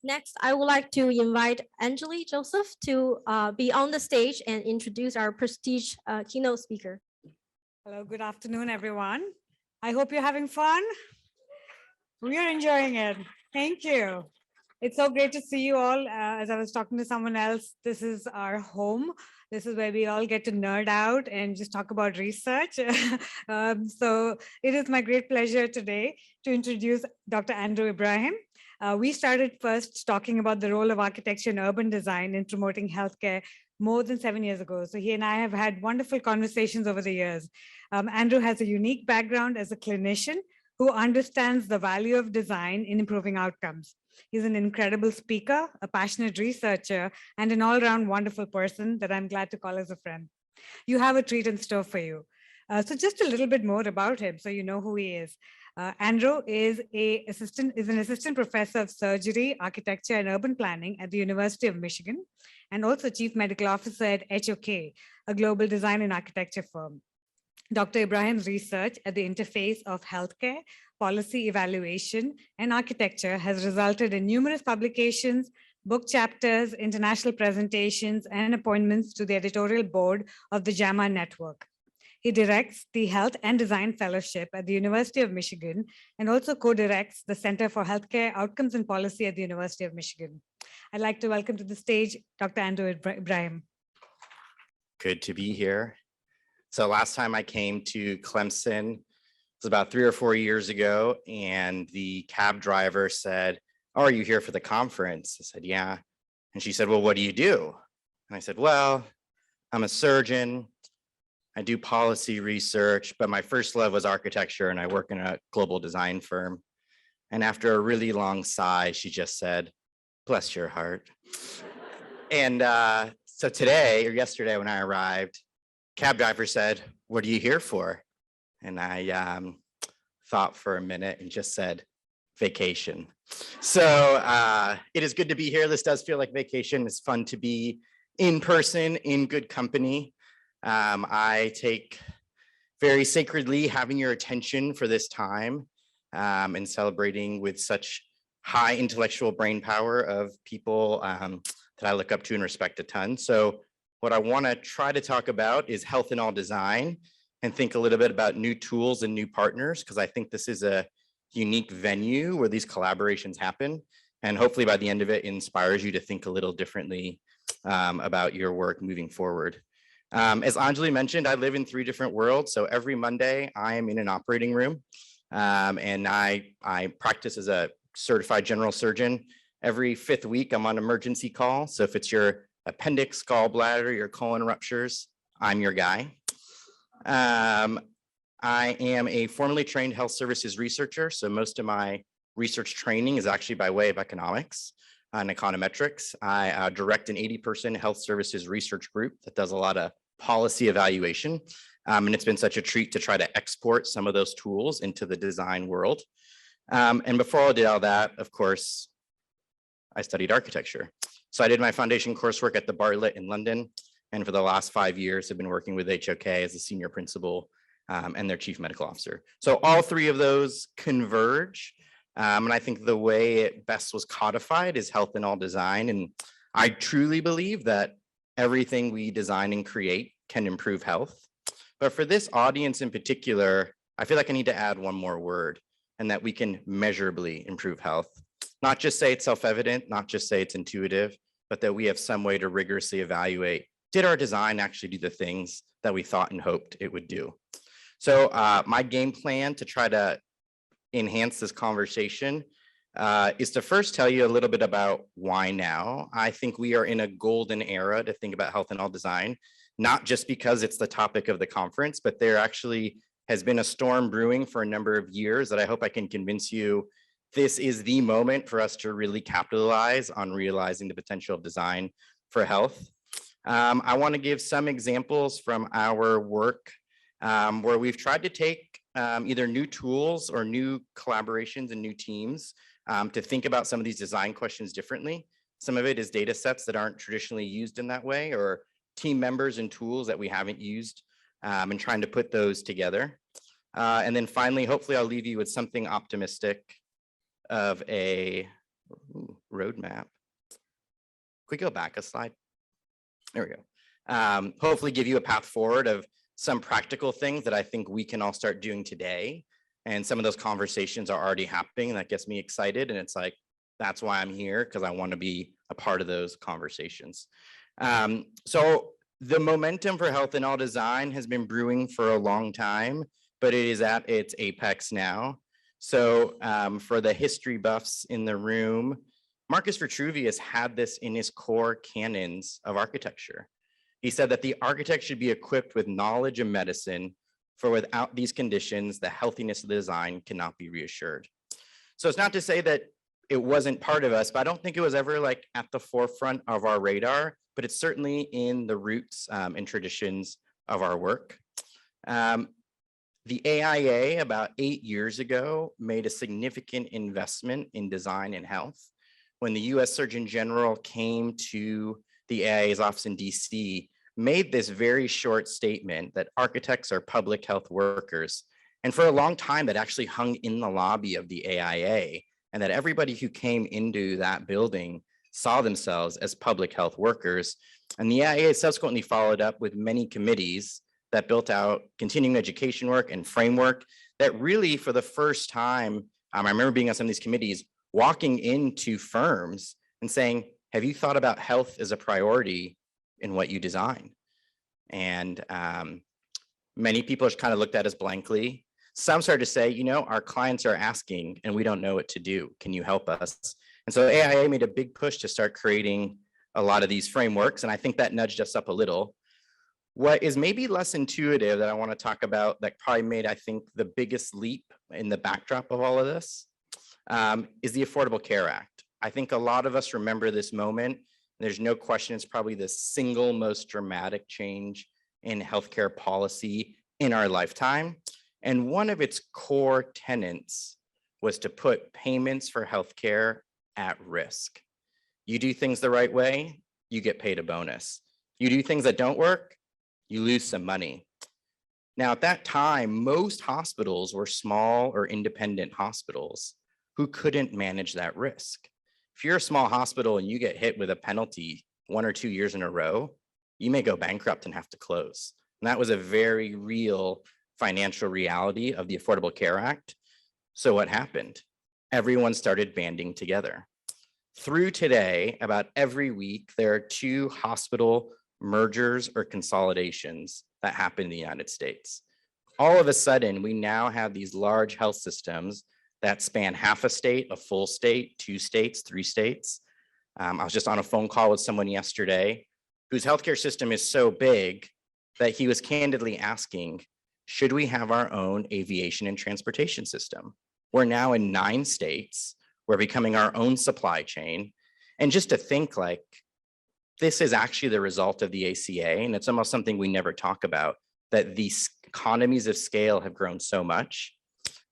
Next, I would like to invite Anjali Joseph to be on the stage and introduce our prestige keynote speaker. Hello, good afternoon, everyone. I hope you're having fun. We are enjoying it. Thank you. It's so great to see you all. As I was talking to someone else, this is our home. This is where we all get to nerd out and just talk about research. So it is my great pleasure today to introduce Dr. Andrew Ibrahim. We started first talking about the role of architecture and urban design in promoting healthcare more than 7 years ago. So he and I have had wonderful conversations over the years. Andrew has a unique background as a clinician who understands the value of design in improving outcomes. He's an incredible speaker, a passionate researcher, and an all-around wonderful person that I'm glad to call as a friend. You have a treat in store for you. So just a little bit more about him so you know who he is. Andrew is an assistant professor of surgery, architecture, and urban planning at the University of Michigan, and also chief medical officer at HOK, a global design and architecture firm. Dr. Ibrahim's research at the interface of healthcare, policy evaluation, and architecture has resulted in numerous publications, book chapters, international presentations, and appointments to the editorial board of the JAMA Network. He directs the Health and Design Fellowship at the University of Michigan and also co-directs the Center for Healthcare Outcomes and Policy at the University of Michigan. I'd like to welcome to the stage Dr. Andrew Ibrahim. Good to be here. So last time I came to Clemson, it was about 3 or 4 years ago, and the cab driver said, "Oh, are you here for the conference?" I said, "Yeah." And she said, "Well, what do you do?" And I said, "Well, I'm a surgeon. I do policy research, but my first love was architecture, and I work in a global design firm." And after a really long sigh, she just said, "Bless your heart." And so today, or yesterday when I arrived, cab driver said, "What are you here for?" And I thought for a minute and just said, "Vacation." So it is good to be here. This does feel like vacation. It's fun to be in person, in good company. I take very sacredly having your attention for this time and celebrating with such high intellectual brain power of people that I look up to and respect a ton. So what I want to try to talk about is health in all design and think a little bit about new tools and new partners, because I think this is a unique venue where these collaborations happen. And hopefully by the end of it, inspires you to think a little differently about your work moving forward. As Anjali mentioned, I live in 3 different worlds. So every Monday I am in an operating room and I practice as a certified general surgeon. Every 5th week I'm on emergency call. So if it's your appendix, gallbladder, your colon ruptures, I'm your guy. I am a formally trained health services researcher. So most of my research training is actually by way of economics and econometrics. I direct an 80-person health services research group that does a lot of policy evaluation. And it's been such a treat to try to export some of those tools into the design world. And before I did all that, of course, I studied architecture. So I did my foundation coursework at the Bartlett in London. And for the last 5 years, I've been working with HOK as a senior principal and their chief medical officer. So all 3 of those converge. And I think the way it best was codified is health in all design. And I truly believe that everything we design and create can improve health. But for this audience in particular, I feel like I need to add one more word, and that we can measurably improve health. Not just say it's self-evident, not just say it's intuitive, but that we have some way to rigorously evaluate, did our design actually do the things that we thought and hoped it would do? So my game plan to try to enhance this conversation is to first tell you a little bit about why now. I think we are in a golden era to think about health in all design, not just because it's the topic of the conference, but there actually has been a storm brewing for a number of years that I hope I can convince you this is the moment for us to really capitalize on realizing the potential of design for health. I want to give some examples from our work where we've tried to take either new tools or new collaborations and new teams to think about some of these design questions differently. Some of it is data sets that aren't traditionally used in that way, or team members and tools that we haven't used, and trying to put those together. And then finally, hopefully I'll leave you with something optimistic of a roadmap. Could we go back a slide? There we go. Hopefully give you a path forward of some practical things that I think we can all start doing today. And some of those conversations are already happening, and that gets me excited. And it's like, that's why I'm here, because I want to be a part of those conversations. So the momentum for health in all design has been brewing for a long time, but it is at its apex now. So for the history buffs in the room, Marcus Vitruvius had this in his core canons of architecture. He said that the architect should be equipped with knowledge of medicine, for without these conditions, the healthiness of the design cannot be reassured. So it's not to say that it wasn't part of us, but I don't think it was ever like at the forefront of our radar, but it's certainly in the roots and traditions of our work. The AIA about 8 years ago made a significant investment in design and health. When the US Surgeon General came to the AIA's office in DC, made this very short statement that architects are public health workers. And for a long time, that actually hung in the lobby of the AIA, and that everybody who came into that building saw themselves as public health workers. And the AIA subsequently followed up with many committees that built out continuing education work and framework that really, for the first time, I remember being on some of these committees, walking into firms and saying, have you thought about health as a priority in what you design? And many people just kind of looked at us blankly. Some started to say, you know, our clients are asking and we don't know what to do. Can you help us? And so AIA made a big push to start creating a lot of these frameworks. And I think that nudged us up a little. What is maybe less intuitive that I want to talk about that probably made, I think, the biggest leap in the backdrop of all of this is the Affordable Care Act. I think a lot of us remember this moment. There's no question it's probably the single most dramatic change in healthcare policy in our lifetime. And one of its core tenets was to put payments for healthcare at risk. You do things the right way, you get paid a bonus. You do things that don't work, you lose some money. Now, at that time, most hospitals were small or independent hospitals who couldn't manage that risk. If you're a small hospital and you get hit with a penalty 1 or 2 years in a row, you may go bankrupt and have to close. And that was a very real financial reality of the Affordable Care Act. So what happened? Everyone started banding together. Through today, about every week, there are 2 hospital mergers or consolidations that happen in the United States. All of a sudden, we now have these large health systems that span half a state, a full state, 2 states, 3 states. I was just on a phone call with someone yesterday whose healthcare system is so big that he was candidly asking, should we have our own aviation and transportation system? We're now in 9 states. We're becoming our own supply chain. And just to think like, this is actually the result of the ACA, and it's almost something we never talk about, that these economies of scale have grown so much,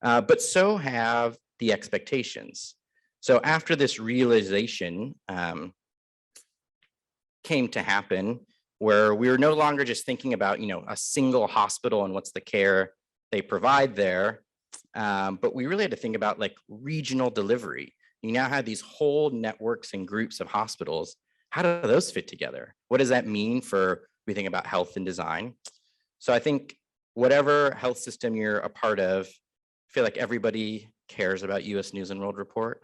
but so have the expectations. So after this realization came to happen, where we were no longer just thinking about, you know, a single hospital and what's the care they provide there, but we really had to think about like regional delivery. You now have these whole networks and groups of hospitals. How do those fit together? What does that mean for we think about health and design? So I think whatever health system you're a part of, I feel like everybody cares about US News and World Report.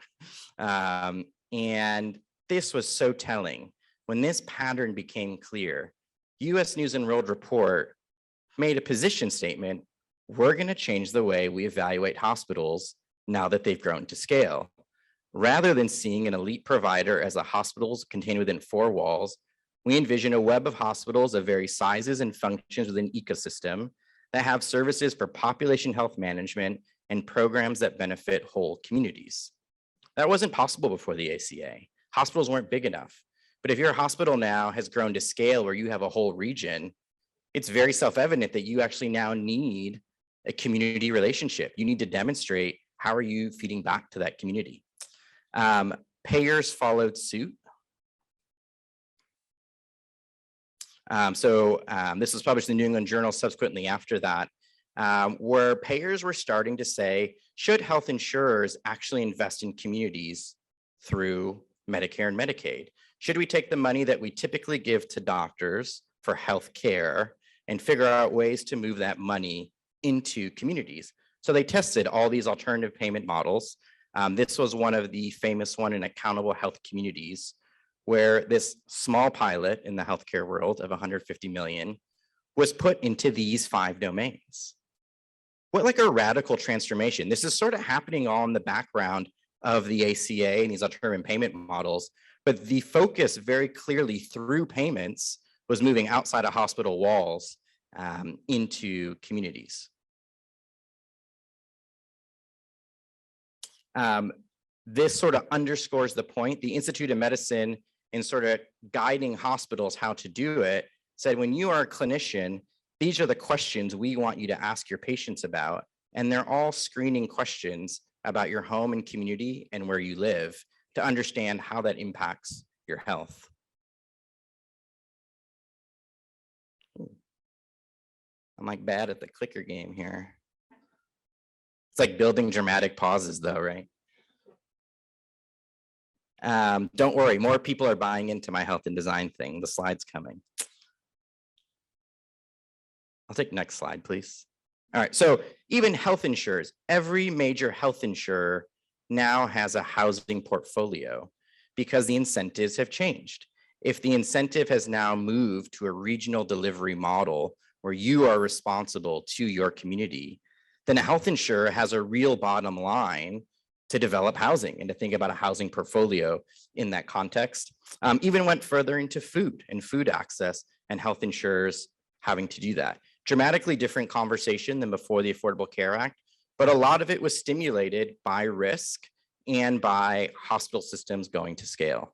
And this was so telling. When this pattern became clear, US News and World Report made a position statement, we're gonna change the way we evaluate hospitals now that they've grown to scale. Rather than seeing an elite provider as a hospitals contained within four walls, we envision a web of hospitals of various sizes and functions within an ecosystem that have services for population health management and programs that benefit whole communities. That wasn't possible before the ACA. Hospitals weren't big enough. But if your hospital now has grown to scale where you have a whole region, it's very self-evident that you actually now need a community relationship. You need to demonstrate how are you feeding back to that community. Payers followed suit. This was published in the New England Journal subsequently after that, where payers were starting to say, should health insurers actually invest in communities through Medicare and Medicaid? Should we take the money that we typically give to doctors for health care and figure out ways to move that money into communities? So they tested all these alternative payment models. This was one of the famous one in accountable health communities, where this small pilot in the healthcare world of 150 million was put into these 5 domains. What like a radical transformation. This is sort of happening all in the background of the ACA and these alternative payment models, but the focus very clearly through payments was moving outside of hospital walls into communities. This sort of underscores the point. The Institute of Medicine, in sort of guiding hospitals how to do it, said when you are a clinician, these are the questions we want you to ask your patients about. And they're all screening questions about your home and community and where you live to understand how that impacts your health. I'm like bad at the clicker game here. It's like building dramatic pauses though, right? Don't worry, more people are buying into my health and design thing. The slide's coming. I'll take next slide, please. All right, so even health insurers, every major health insurer now has a housing portfolio because the incentives have changed. If the incentive has now moved to a regional delivery model where you are responsible to your community, then a health insurer has a real bottom line to develop housing and to think about a housing portfolio in that context. Even went further into food and food access and health insurers having to do that. Dramatically different conversation than before the Affordable Care Act, but a lot of it was stimulated by risk and by hospital systems going to scale.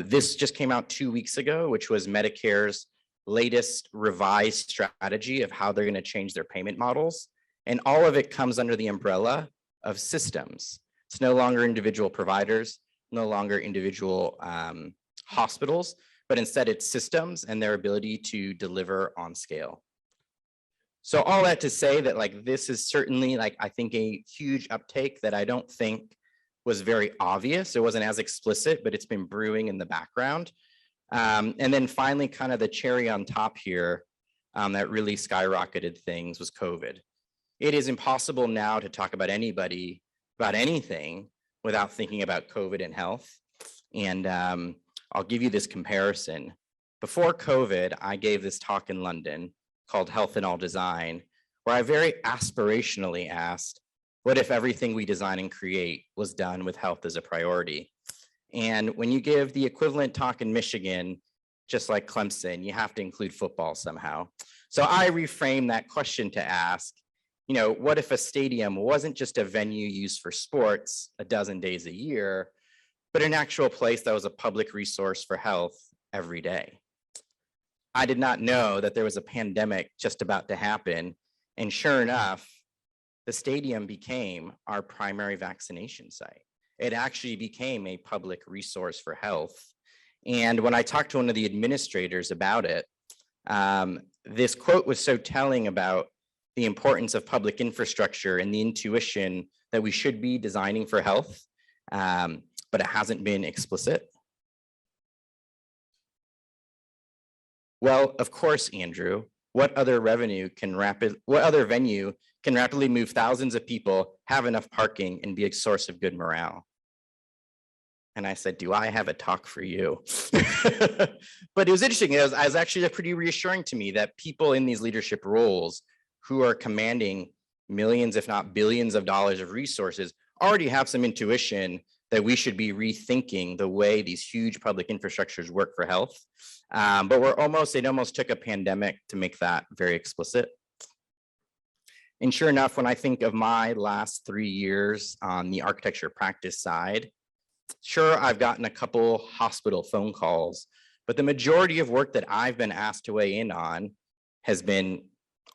This just came out 2 weeks ago, which was Medicare's latest revised strategy of how they're going to change their payment models. And all of it comes under the umbrella of systems. It's no longer individual providers, no longer individual hospitals, but instead it's systems and their ability to deliver on scale. So all that to say that like this is certainly like I think a huge uptake that I don't think was very obvious. It wasn't as explicit, but it's been brewing in the background. And then finally, kind of the cherry on top here that really skyrocketed things was COVID. It is impossible now to talk about anybody, about anything without thinking about COVID and health. And I'll give you this comparison. Before COVID, I gave this talk in London called Health in All Design, where I very aspirationally asked, what if everything we design and create was done with health as a priority? And when you give the equivalent talk in Michigan, just like Clemson, you have to include football somehow. So I reframed that question to ask, you know, what if a stadium wasn't just a venue used for sports a dozen days a year, but an actual place that was a public resource for health every day? I did not know that there was a pandemic just about to happen. And sure enough, the stadium became our primary vaccination site. It actually became a public resource for health. And when I talked to one of the administrators about it, this quote was so telling about the importance of public infrastructure and the intuition that we should be designing for health, but it hasn't been explicit. Well, of course, Andrew, what other venue can rapidly move thousands of people, have enough parking, and be a source of good morale? And I said, do I have a talk for you? But it was interesting. It was actually pretty reassuring to me that people in these leadership roles who are commanding millions, if not billions of dollars of resources already have some intuition that we should be rethinking the way these huge public infrastructures work for health. But it almost took a pandemic to make that very explicit. And sure enough, when I think of my last 3 years on the architecture practice side, sure, I've gotten a couple hospital phone calls, but the majority of work that I've been asked to weigh in on has been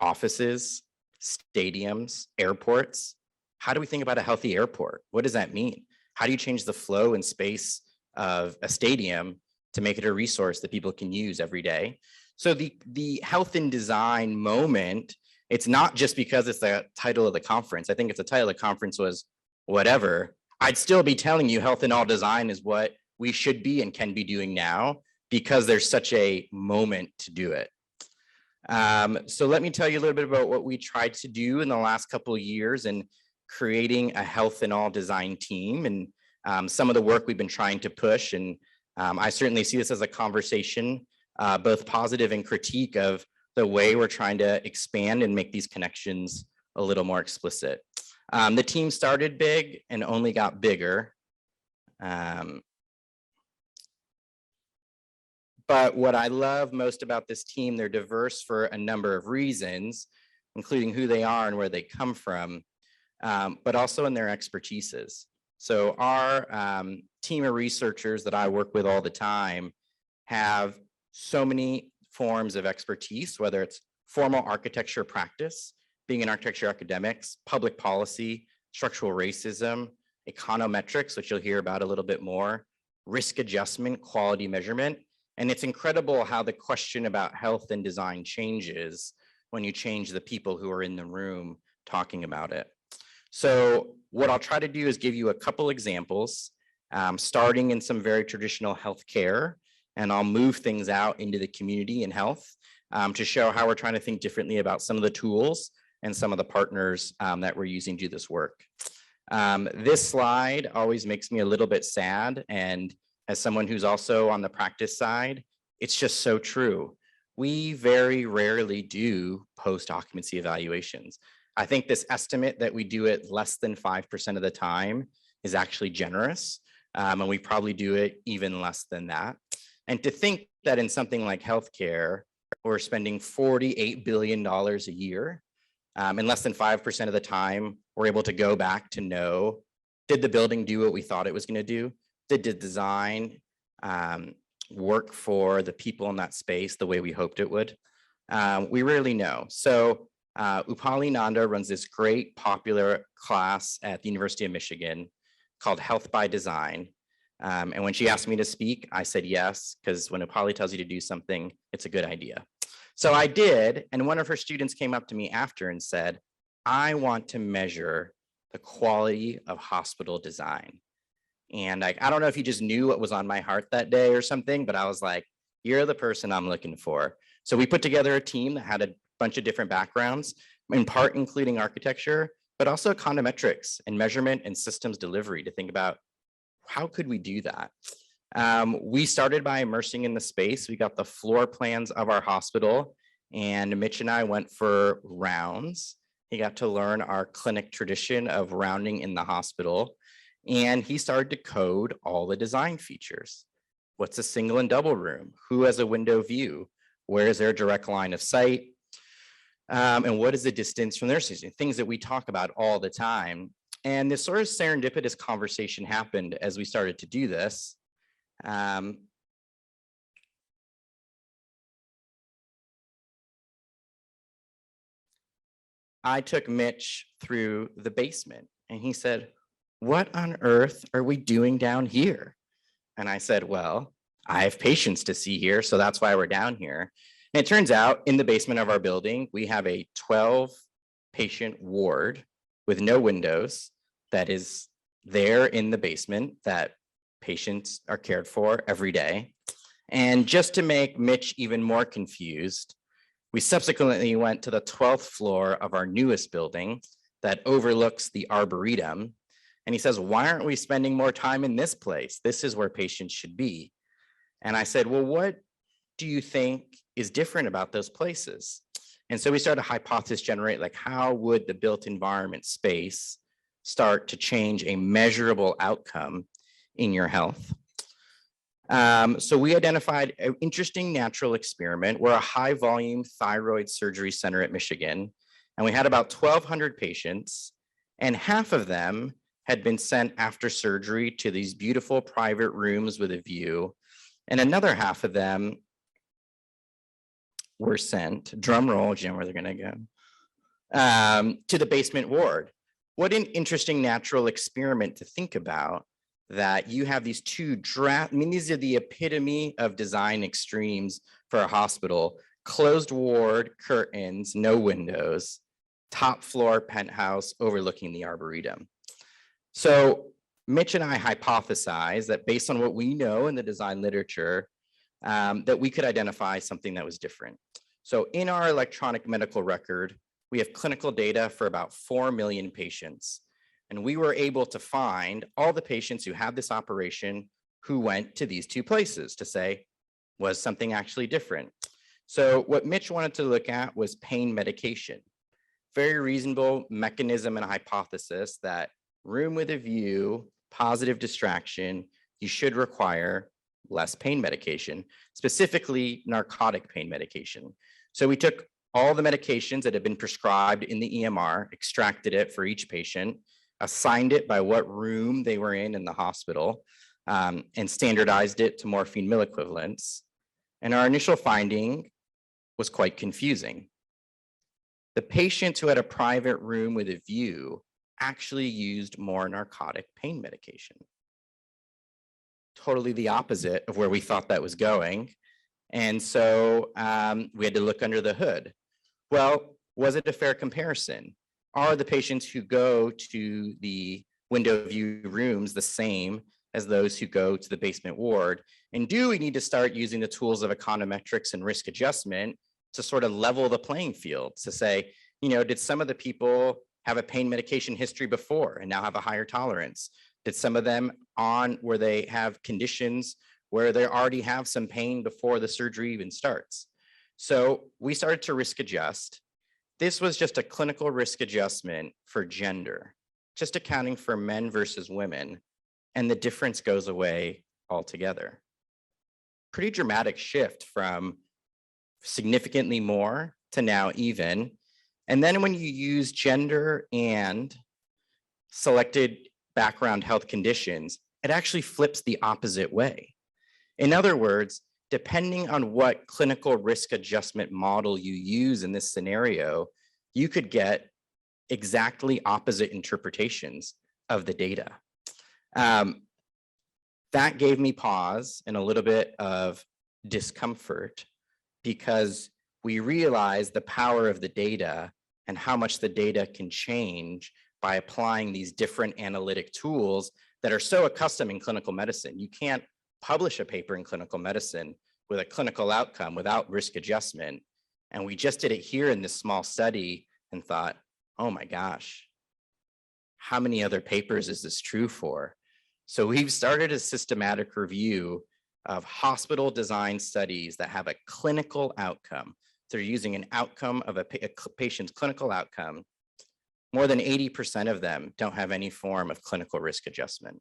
offices, stadiums, airports. How do we think about a healthy airport? What does that mean? How do you change the flow and space of a stadium to make it a resource that people can use every day? So the health and design moment, it's not just because it's the title of the conference. I think if the title of the conference was whatever, I'd still be telling you health and all design is what we should be and can be doing now, because there's such a moment to do it. So let me tell you a little bit about what we tried to do in the last couple of years in creating a health and all design team, and some of the work we've been trying to push. And I certainly see this as a conversation, both positive and critique of the way we're trying to expand and make these connections a little more explicit. The team started big and only got bigger. But what I love most about this team, they're diverse for a number of reasons, including who they are and where they come from, but also in their expertises. So our team of researchers that I work with all the time have so many forms of expertise, whether it's formal architecture practice, being in architecture academics, public policy, structural racism, econometrics, which you'll hear about a little bit more, risk adjustment, quality measurement. And it's incredible how the question about health and design changes when you change the people who are in the room talking about it. So what I'll try to do is give you a couple examples, starting in some very traditional healthcare, and I'll move things out into the community and health to show how we're trying to think differently about some of the tools and some of the partners that we're using to do this work. This slide always makes me a little bit sad, and as someone who's also on the practice side, it's just so true. We very rarely do post-occupancy evaluations. I think this estimate that we do it less than 5% of the time is actually generous, and we probably do it even less than that. And to think that in something like healthcare, we're spending $48 billion a year, and less than 5% of the time, we're able to go back to know, did the building do what we thought it was going to do? Did the design work for the people in that space the way we hoped it would? We rarely know. So Upali Nanda runs this great popular class at the University of Michigan called Health by Design. And when she asked me to speak, I said yes, because when Upali tells you to do something, it's a good idea. So I did, and one of her students came up to me after and said, I want to measure the quality of hospital design. And I don't know if he just knew what was on my heart that day or something, but I was like, you're the person I'm looking for. So we put together a team that had a bunch of different backgrounds, in part including architecture, but also econometrics and measurement and systems delivery to think about how could we do that? We started by immersing in the space. We got the floor plans of our hospital, and Mitch and I went for rounds. He got to learn our clinic tradition of rounding in the hospital. And he started to code all the design features. What's a single and double room? Who has a window view? Where is there a direct line of sight? And what is the distance from their station? Things that we talk about all the time. And this sort of serendipitous conversation happened as we started to do this. I took Mitch through the basement, and he said, what on earth are we doing down here? And I said, well, I have patients to see here, so that's why we're down here. And it turns out in the basement of our building, we have a 12-patient ward with no windows that is there in the basement that patients are cared for every day. And just to make Mitch even more confused, we subsequently went to the 12th floor of our newest building that overlooks the Arboretum. And he says, why aren't we spending more time in this place? This is where patients should be. And I said, well, what do you think is different about those places? And so we started to hypothesis generate, like, how would the built environment space start to change a measurable outcome in your health. So we identified an interesting natural experiment. We're a high volume thyroid surgery center at Michigan, and we had about 1,200 patients, and half of them had been sent after surgery to these beautiful private rooms with a view, and another half of them were sent, drum roll, Jim, where they're gonna go, to the basement ward. What an interesting natural experiment to think about, that you have these two these are the epitome of design extremes for a hospital: closed ward, curtains, no windows, top floor penthouse overlooking the Arboretum. So Mitch and I hypothesized that based on what we know in the design literature, that we could identify something that was different. So in our electronic medical record, we have clinical data for about 4 million patients. And we were able to find all the patients who had this operation who went to these two places to say, was something actually different? So what Mitch wanted to look at was pain medication. Very reasonable mechanism and hypothesis that room with a view, positive distraction, you should require less pain medication, specifically narcotic pain medication. So we took all the medications that had been prescribed in the EMR, extracted it for each patient, assigned it by what room they were in the hospital, and standardized it to morphine milliequivalents. And our initial finding was quite confusing. The patients who had a private room with a view actually used more narcotic pain medication. Totally the opposite of where we thought that was going. And so we had to look under the hood. Well, was it a fair comparison? Are the patients who go to the window view rooms the same as those who go to the basement ward? And do we need to start using the tools of econometrics and risk adjustment to sort of level the playing field, to say, you know, did some of the people have a pain medication history before and now have a higher tolerance? Did some of them where they have conditions where they already have some pain before the surgery even starts? So we started to risk adjust. This was just a clinical risk adjustment for gender, just accounting for men versus women, and the difference goes away altogether. Pretty dramatic shift from significantly more to now even. And then when you use gender and selected background health conditions, it actually flips the opposite way. In other words, depending on what clinical risk adjustment model you use in this scenario, you could get exactly opposite interpretations of the data. That gave me pause and a little bit of discomfort, because we realized the power of the data and how much the data can change by applying these different analytic tools that are so accustomed in clinical medicine. You can't publish a paper in clinical medicine with a clinical outcome without risk adjustment. And we just did it here in this small study and thought, oh my gosh, how many other papers is this true for? So we've started a systematic review of hospital design studies that have a clinical outcome. They're using an outcome of a patient's clinical outcome. More than 80% of them don't have any form of clinical risk adjustment.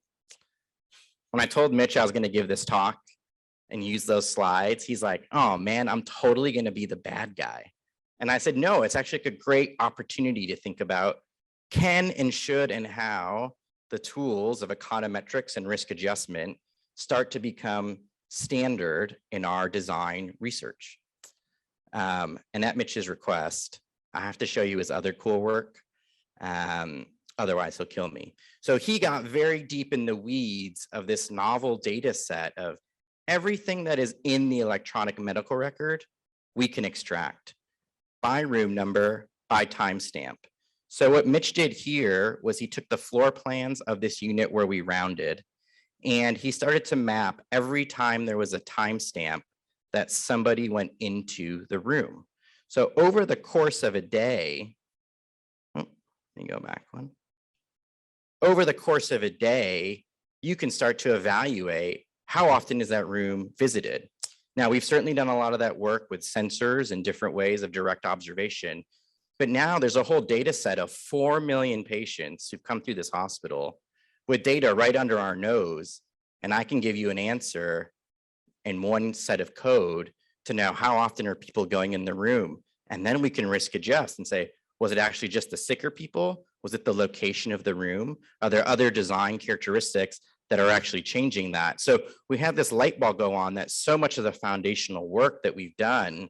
When I told Mitch I was going to give this talk and use those slides, he's like, oh man, I'm totally going to be the bad guy. And I said, no, it's actually a great opportunity to think about can and should and how the tools of econometrics and risk adjustment start to become standard in our design research. And at Mitch's request, I have to show you his other cool work. Otherwise he'll kill me. So he got very deep in the weeds of this novel data set of everything that is in the electronic medical record, we can extract by room number, by timestamp. So what Mitch did here was he took the floor plans of this unit where we rounded, and he started to map every time there was a timestamp that somebody went into the room. So over the course of a day, let me go back one. Over the course of a day, you can start to evaluate how often is that room visited. Now, we've certainly done a lot of that work with sensors and different ways of direct observation, But now there's a whole data set of 4 million patients who've come through this hospital with data right under our nose. And I can give you an answer in one set of code to know how often are people going in the room. And then we can risk adjust and say, was it actually just the sicker people? Was it the location of the room? Are there other design characteristics that are actually changing that? So we have this light bulb go on that so much of the foundational work that we've done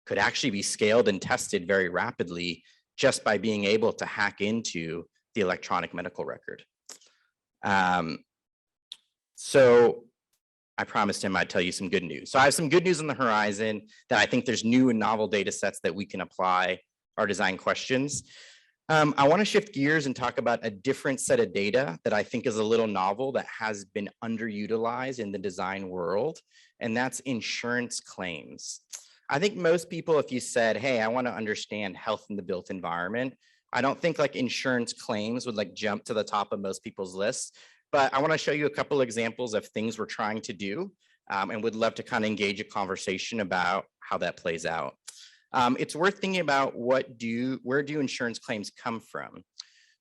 could actually be scaled and tested very rapidly just by being able to hack into the electronic medical record. So I promised him I'd tell you some good news. So I have some good news on the horizon that I think there's new and novel data sets that we can apply our design questions. I want to shift gears and talk about a different set of data that I think is a little novel that has been underutilized in the design world, and that's insurance claims. I think most people, if you said, hey, I want to understand health in the built environment, I don't think like insurance claims would like jump to the top of most people's lists. But I want to show you a couple examples of things we're trying to do and would love to kind of engage a conversation about how that plays out. It's worth thinking about where do insurance claims come from?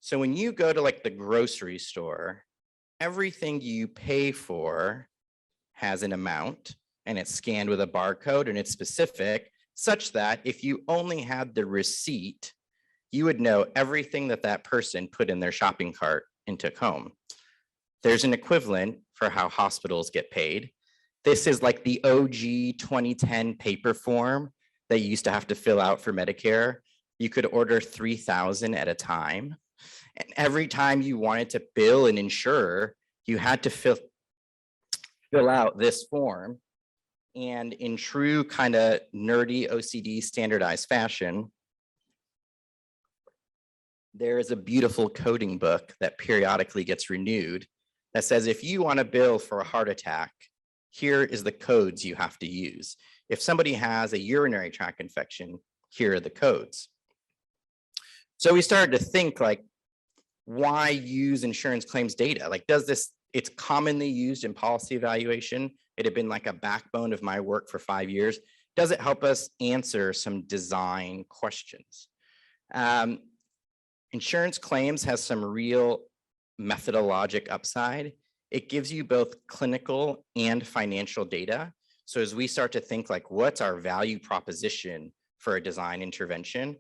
So when you go to like the grocery store, everything you pay for has an amount and it's scanned with a barcode and it's specific such that if you only had the receipt, you would know everything that that person put in their shopping cart and took home. There's an equivalent for how hospitals get paid. This is like the OG 2010 paper form that you used to have to fill out for Medicare. You could order 3,000 at a time. And every time you wanted to bill an insurer, you had to fill out this form. And in true kind of nerdy OCD standardized fashion, there is a beautiful coding book that periodically gets renewed that says, if you want to bill for a heart attack, here is the codes you have to use. If somebody has a urinary tract infection, here are the codes. So we started to think like, why use insurance claims data? Like, it's commonly used in policy evaluation. It had been like a backbone of my work for 5 years. Does it help us answer some design questions? Insurance claims has some real methodologic upside. It gives you both clinical and financial data. So as we start to think like, what's our value proposition for a design intervention?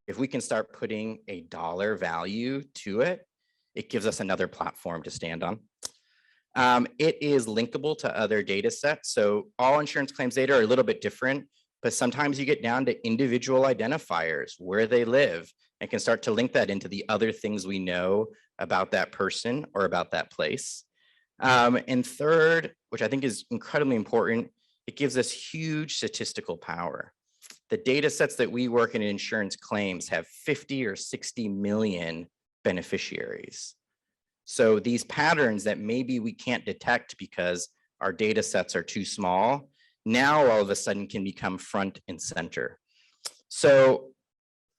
If we can start putting a dollar value to it, it gives us another platform to stand on. It is linkable to other data sets. So all insurance claims data are a little bit different, but sometimes you get down to individual identifiers, where they live, and can start to link that into the other things we know about that person or about that place. And third, which I think is incredibly important, it gives us huge statistical power. The data sets that we work in insurance claims have 50 or 60 million beneficiaries. So these patterns that maybe we can't detect because our data sets are too small, now all of a sudden can become front and center. So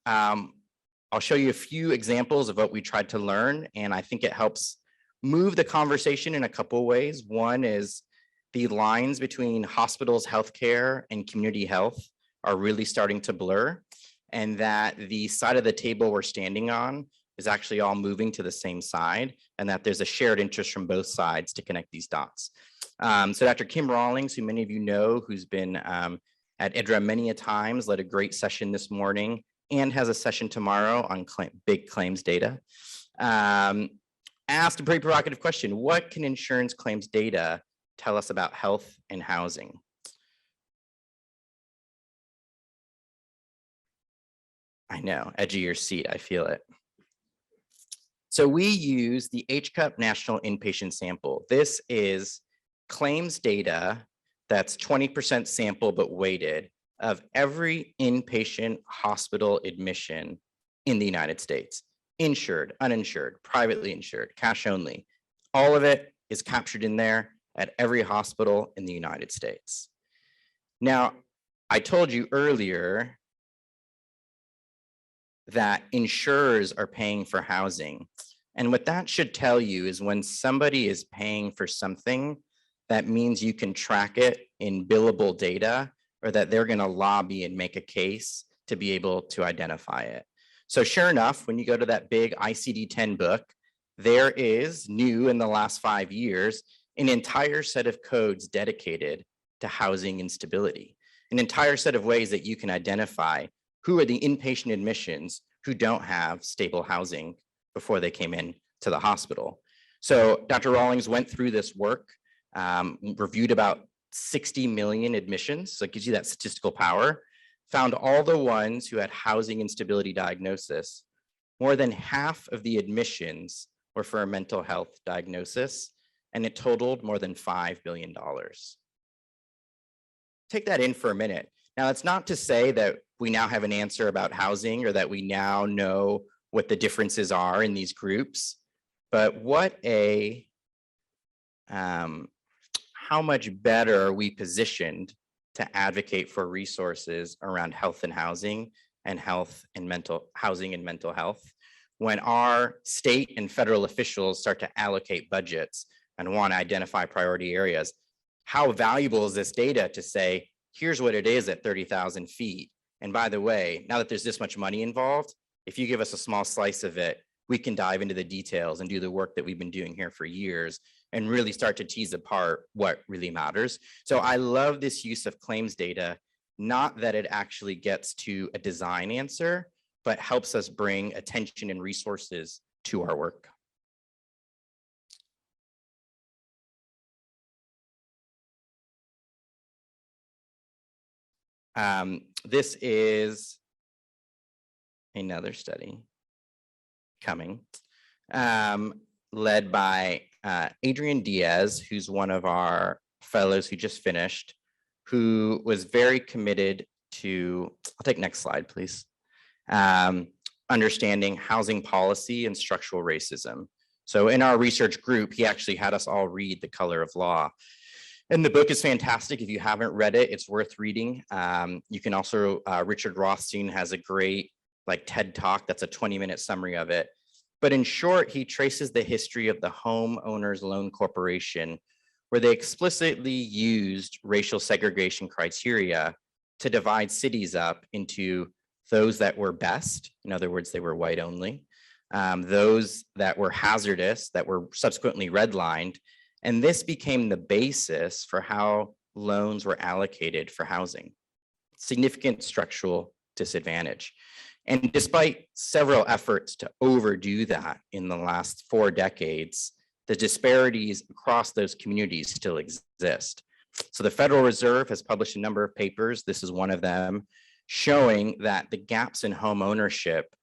I'll show you a few examples of what we tried to learn, and I think it helps move the conversation in a couple of ways. One is the lines between hospitals, healthcare, and community health are really starting to blur, and that the side of the table we're standing on is actually all moving to the same side, and that there's a shared interest from both sides to connect these dots. So Dr. Kim Rawlings, who many of you know, who's been at IDRA many a times, led a great session this morning and has a session tomorrow on big claims data. Asked a pretty provocative question: what can insurance claims data tell us about health and housing? I know, edge of your seat, I feel it. So we use the HCUP National Inpatient Sample. This is claims data that's 20% sample but weighted of every inpatient hospital admission in the United States. Insured, uninsured, privately insured, cash only. All of it is captured in there at every hospital in the United States. Now, I told you earlier that insurers are paying for housing. And what that should tell you is when somebody is paying for something, that means you can track it in billable data, or that they're going to lobby and make a case to be able to identify it. So sure enough, when you go to that big ICD-10 book, there is new in the last 5 years, an entire set of codes dedicated to housing instability, an entire set of ways that you can identify who are the inpatient admissions who don't have stable housing before they came in to the hospital. So Dr. Rawlings went through this work, reviewed about 60 million admissions, so it gives you that statistical power, found all the ones who had housing instability diagnosis. More than half of the admissions were for a mental health diagnosis, and it totaled more than $5 billion. Take that in for a minute. Now, it's not to say that we now have an answer about housing or that we now know what the differences are in these groups, but how much better are we positioned to advocate for resources around health and housing and housing and mental health when our state and federal officials start to allocate budgets and want to identify priority areas? How valuable is this data to say, here's what it is at 30,000 feet. And by the way, now that there's this much money involved, if you give us a small slice of it, we can dive into the details and do the work that we've been doing here for years and really start to tease apart what really matters. So I love this use of claims data, not that it actually gets to a design answer, but helps us bring attention and resources to our work. This is another study coming, led by Adrian Diaz, who's one of our fellows who just finished, who was very committed to, I'll take next slide, please, understanding housing policy and structural racism. So in our research group, he actually had us all read The Color of Law. And the book is fantastic. If you haven't read it, it's worth reading. You can also, Richard Rothstein has a great TED Talk that's a 20-minute summary of it. But in short, he traces the history of the Homeowners Loan Corporation, where they explicitly used racial segregation criteria to divide cities up into those that were best, in other words, they were white only, those that were hazardous, that were subsequently redlined, and this became the basis for how loans were allocated for housing. Significant structural disadvantage. And despite several efforts to overdo that in the last 4 decades, the disparities across those communities still exist. So the Federal Reserve has published a number of papers, this is one of them, showing that the gaps in home ownership,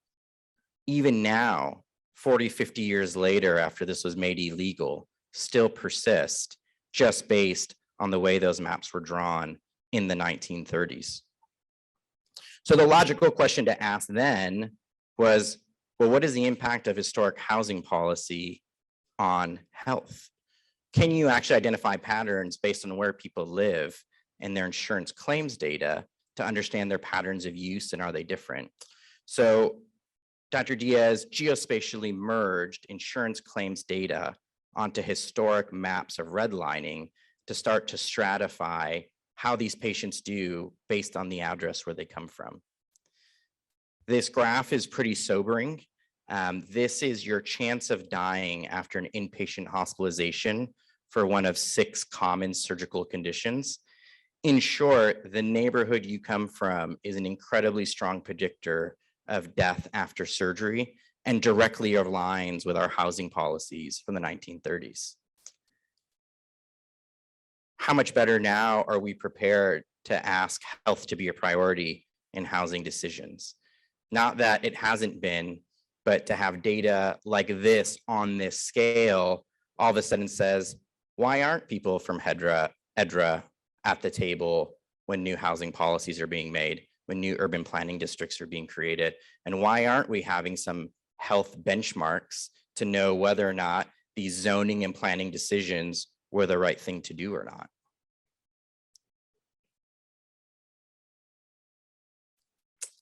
even now, 40, 50 years later after this was made illegal, still persist just based on the way those maps were drawn in the 1930s. So the logical question to ask then was, well, what is the impact of historic housing policy on health? Can you actually identify patterns based on where people live and their insurance claims data to understand their patterns of use, and are they different? So Dr. Diaz geospatially merged insurance claims data onto historic maps of redlining to start to stratify how these patients do based on the address where they come from. This graph is pretty sobering. This is your chance of dying after an inpatient hospitalization for one of 6 common surgical conditions. In short, the neighborhood you come from is an incredibly strong predictor of death after surgery and directly aligns with our housing policies from the 1930s. How much better now are we prepared to ask health to be a priority in housing decisions? Not that it hasn't been, but to have data like this on this scale all of a sudden says, why aren't people from EDRA at the table when new housing policies are being made, when new urban planning districts are being created? And why aren't we having some health benchmarks to know whether or not these zoning and planning decisions were the right thing to do or not?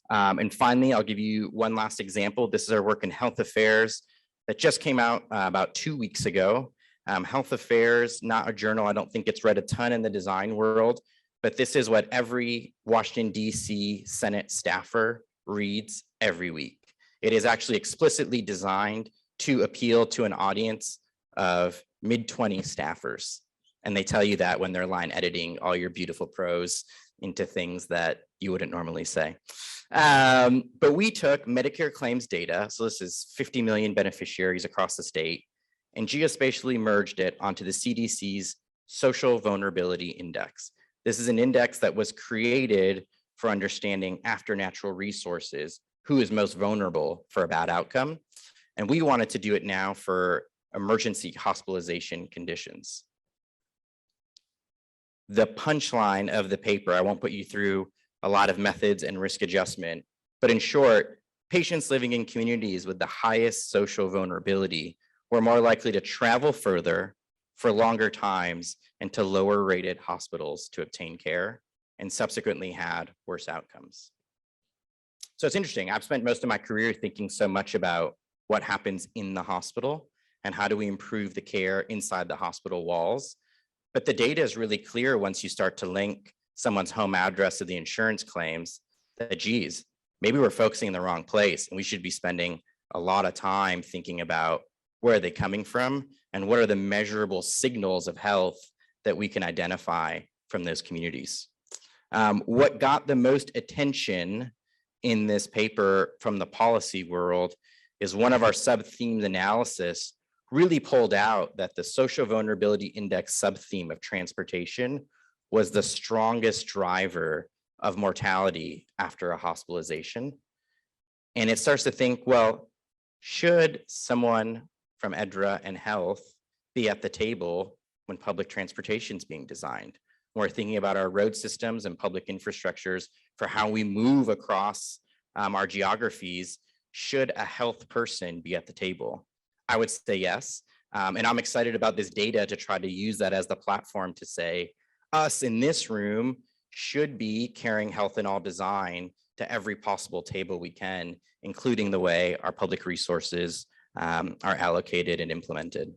And finally, I'll give you one last example. This is our work in health affairs that just came out about 2 weeks ago. Health affairs, not a journal. I don't think it's read a ton in the design world, but this is what every Washington, DC Senate staffer reads every week. It is actually explicitly designed to appeal to an audience of mid-20 staffers. And they tell you that when they're line editing all your beautiful prose into things that you wouldn't normally say. But we took Medicare claims data, so this is 50 million beneficiaries across the state, and geospatially merged it onto the CDC's Social Vulnerability Index. This is an index that was created for understanding after natural resources who is most vulnerable for a bad outcome. And we wanted to do it now for emergency hospitalization conditions. The punchline of the paper, I won't put you through a lot of methods and risk adjustment, but in short, patients living in communities with the highest social vulnerability were more likely to travel further for longer times and to lower rated hospitals to obtain care, and subsequently had worse outcomes. So it's interesting. I've spent most of my career thinking so much about what happens in the hospital and how do we improve the care inside the hospital walls. But the data is really clear once you start to link someone's home address to the insurance claims that, geez, maybe we're focusing in the wrong place and we should be spending a lot of time thinking about where are they coming from and what are the measurable signals of health that we can identify from those communities. What got the most attention in this paper from the policy world is one of our sub-themed analysis really pulled out that the social vulnerability index sub-theme of transportation was the strongest driver of mortality after a hospitalization. And it starts to think, well, should someone from EDRA and health be at the table when public transportation is being designed? We're thinking about our road systems and public infrastructures for how we move across our geographies. Should a health person be at the table? I would say yes. And I'm excited about this data to try to use that as the platform to say, us in this room should be carrying health in all design to every possible table we can, including the way our public resources are allocated and implemented.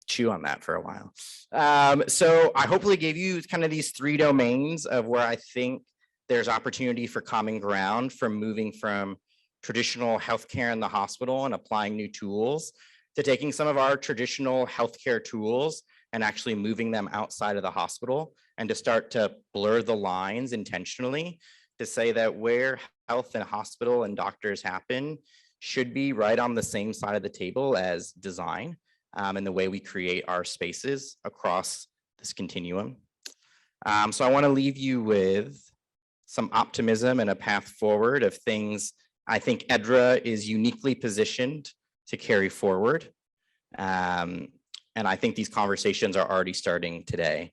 Chew on that for a while. So I hopefully gave you kind of these three domains of where I think there's opportunity for common ground from moving from traditional healthcare in the hospital and applying new tools to taking some of our traditional healthcare tools and actually moving them outside of the hospital and to start to blur the lines intentionally to say that where health and hospital and doctors happen should be right on the same side of the table as design and the way we create our spaces across this continuum. So I want to leave you with some optimism and a path forward of things I think EDRA is uniquely positioned to carry forward. And I think these conversations are already starting today.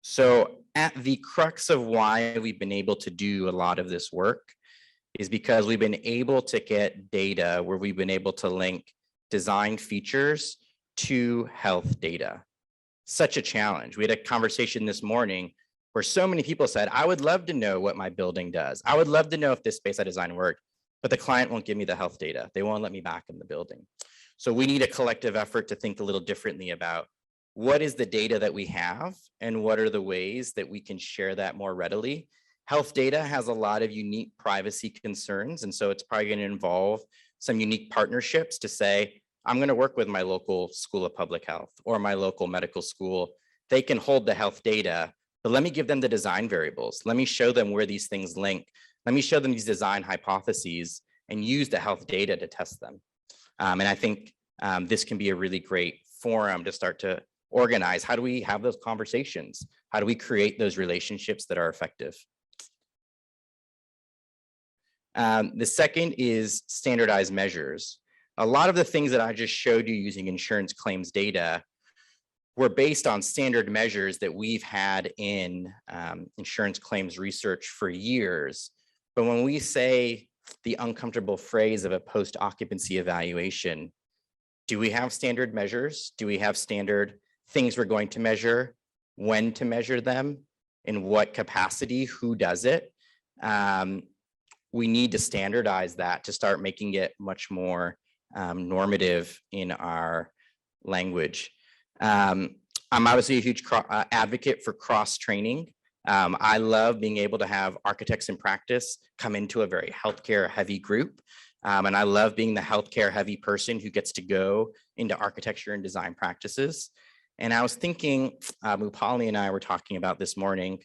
So at the crux of why we've been able to do a lot of this work is because we've been able to get data where we've been able to link design features to health data. Such a challenge. We had a conversation this morning where so many people said, I would love to know what my building does. I would love to know if this space I designed worked, but the client won't give me the health data. They won't let me back in the building. So we need a collective effort to think a little differently about what is the data that we have and what are the ways that we can share that more readily. Health data has a lot of unique privacy concerns. And so it's probably going to involve some unique partnerships to say, I'm going to work with my local school of public health or my local medical school. They can hold the health data, but let me give them the design variables. Let me show them where these things link. Let me show them these design hypotheses and use the health data to test them. And I think this can be a really great forum to start to organize. How do we have those conversations? How do we create those relationships that are effective? The second is standardized measures. A lot of the things that I just showed you using insurance claims data were based on standard measures that we've had in insurance claims research for years. But when we say the uncomfortable phrase of a post-occupancy evaluation, do we have standard measures? Do we have standard things we're going to measure, when to measure them, in what capacity, who does it? We need to standardize that to start making it much more normative in our language. I'm obviously a huge advocate for cross-training. I love being able to have architects in practice come into a very healthcare heavy group. And I love being the healthcare heavy person who gets to go into architecture and design practices. And I was thinking, Upali and I were talking about this morning.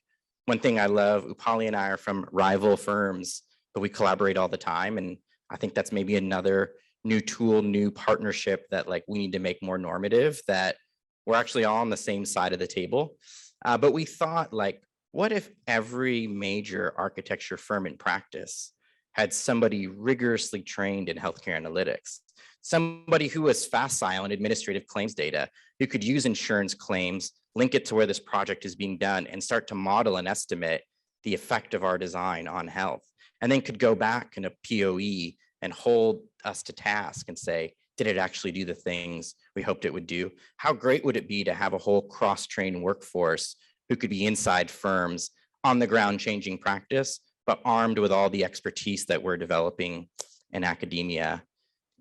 One thing I love, Upali and I are from rival firms, but we collaborate all the time. And I think that's maybe another new tool, new partnership that like we need to make more normative, that we're actually all on the same side of the table. But we thought like, what if every major architecture firm in practice had somebody rigorously trained in healthcare analytics, somebody who was facile in administrative claims data, who could use insurance claims, link it to where this project is being done, and start to model and estimate the effect of our design on health, and then could go back in a POE and hold us to task and say, did it actually do the things we hoped it would do? How great would it be to have a whole cross-trained workforce who could be inside firms on the ground changing practice, but armed with all the expertise that we're developing in academia.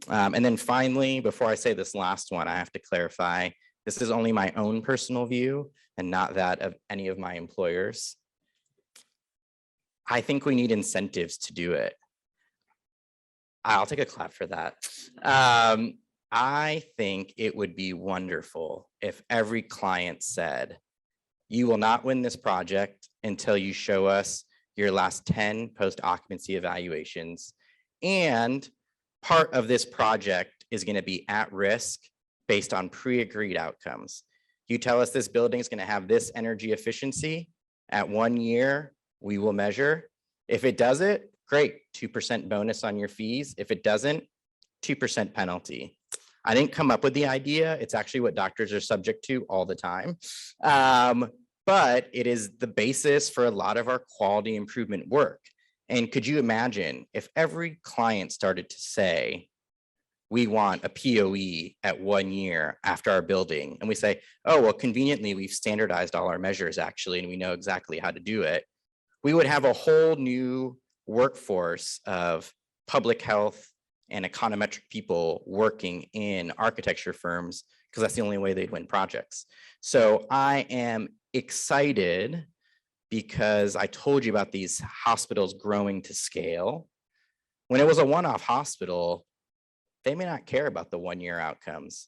And then finally, before I say this last one, I have to clarify, this is only my own personal view and not that of any of my employers. I think we need incentives to do it. I'll take a clap for that. I think it would be wonderful if every client said, you will not win this project until you show us your last 10 post-occupancy evaluations. And part of this project is going to be at risk based on pre-agreed outcomes. You tell us this building is going to have this energy efficiency. At 1 year, we will measure. If it does it, great, 2% bonus on your fees. If it doesn't, 2% penalty. I didn't come up with the idea. It's actually what doctors are subject to all the time. But it is the basis for a lot of our quality improvement work. And could you imagine if every client started to say, we want a POE at 1 year after our building, and we say, oh, well, conveniently, we've standardized all our measures actually, and we know exactly how to do it. We would have a whole new workforce of public health and econometric people working in architecture firms, because that's the only way they'd win projects. So I am excited because I told you about these hospitals growing to scale. When it was a one-off hospital, they may not care about the 1 year outcomes.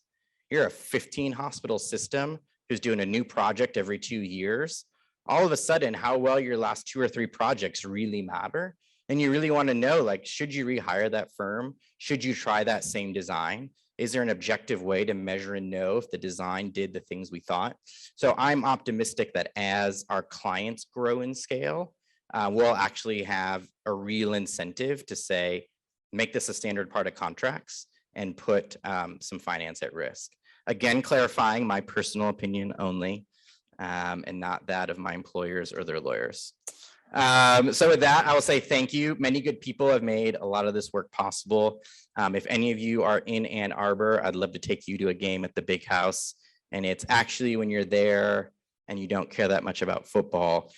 You're a 15 hospital system who's doing a new project every 2 years. All of a sudden, how well your last 2 or 3 projects really matter. And you really want to know, like, should you rehire that firm? Should you try that same design? Is there an objective way to measure and know if the design did the things we thought? So I'm optimistic that as our clients grow in scale, we'll actually have a real incentive to say, make this a standard part of contracts and put some finance at risk. Again, clarifying my personal opinion only and not that of my employers or their lawyers. So with that, I will say thank you. Many good people have made a lot of this work possible. If any of you are in Ann Arbor, I'd love to take you to a game at the Big House. And it's actually when you're there and you don't care that much about football,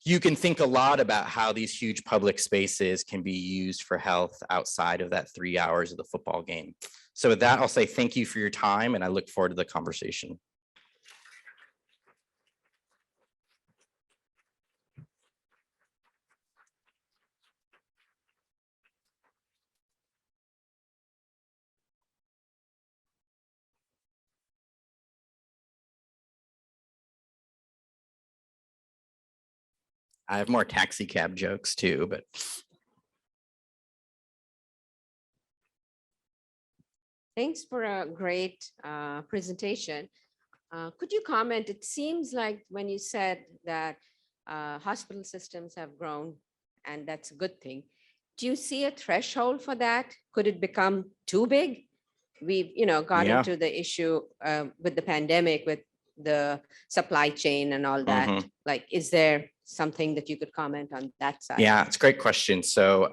you can think a lot about how these huge public spaces can be used for health outside of that 3 hours of the football game. So with that, I'll say thank you for your time and I look forward to the conversation. I have more taxi cab jokes too, but. Thanks for a great presentation. Could you comment? It seems like when you said that hospital systems have grown, and that's a good thing. Do you see a threshold for that? Could it become too big? We've, got into the issue with the pandemic, with the supply chain and all that. Like, is there something that you could comment on that side? Yeah, it's a great question. So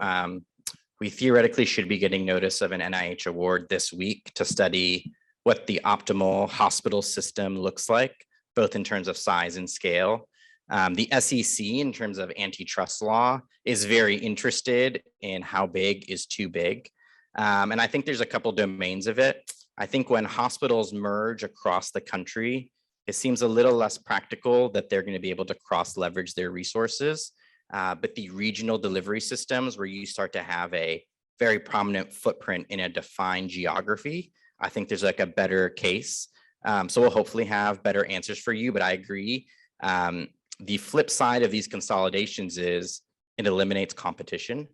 we theoretically should be getting notice of an NIH award this week to study what the optimal hospital system looks like, both in terms of size and scale. The SEC, in terms of antitrust law, is very interested in how big is too big. And I think there's a couple domains of it. I think when hospitals merge across the country, it seems a little less practical that they're going to be able to cross leverage their resources. But the regional delivery systems where you start to have a very prominent footprint in a defined geography, I think there's like a better case. So we'll hopefully have better answers for you, but I agree. The flip side of these consolidations is it eliminates competition.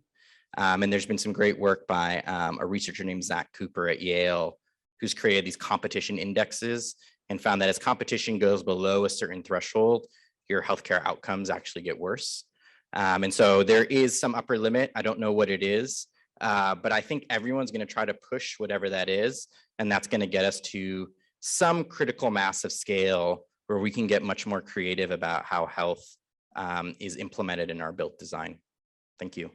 And there's been some great work by a researcher named Zach Cooper at Yale, who's created these competition indexes and found that as competition goes below a certain threshold, your healthcare outcomes actually get worse. And so there is some upper limit. I don't know what it is, but I think everyone's going to try to push whatever that is. And that's going to get us to some critical mass of scale where we can get much more creative about how health is implemented in our built design. Thank you.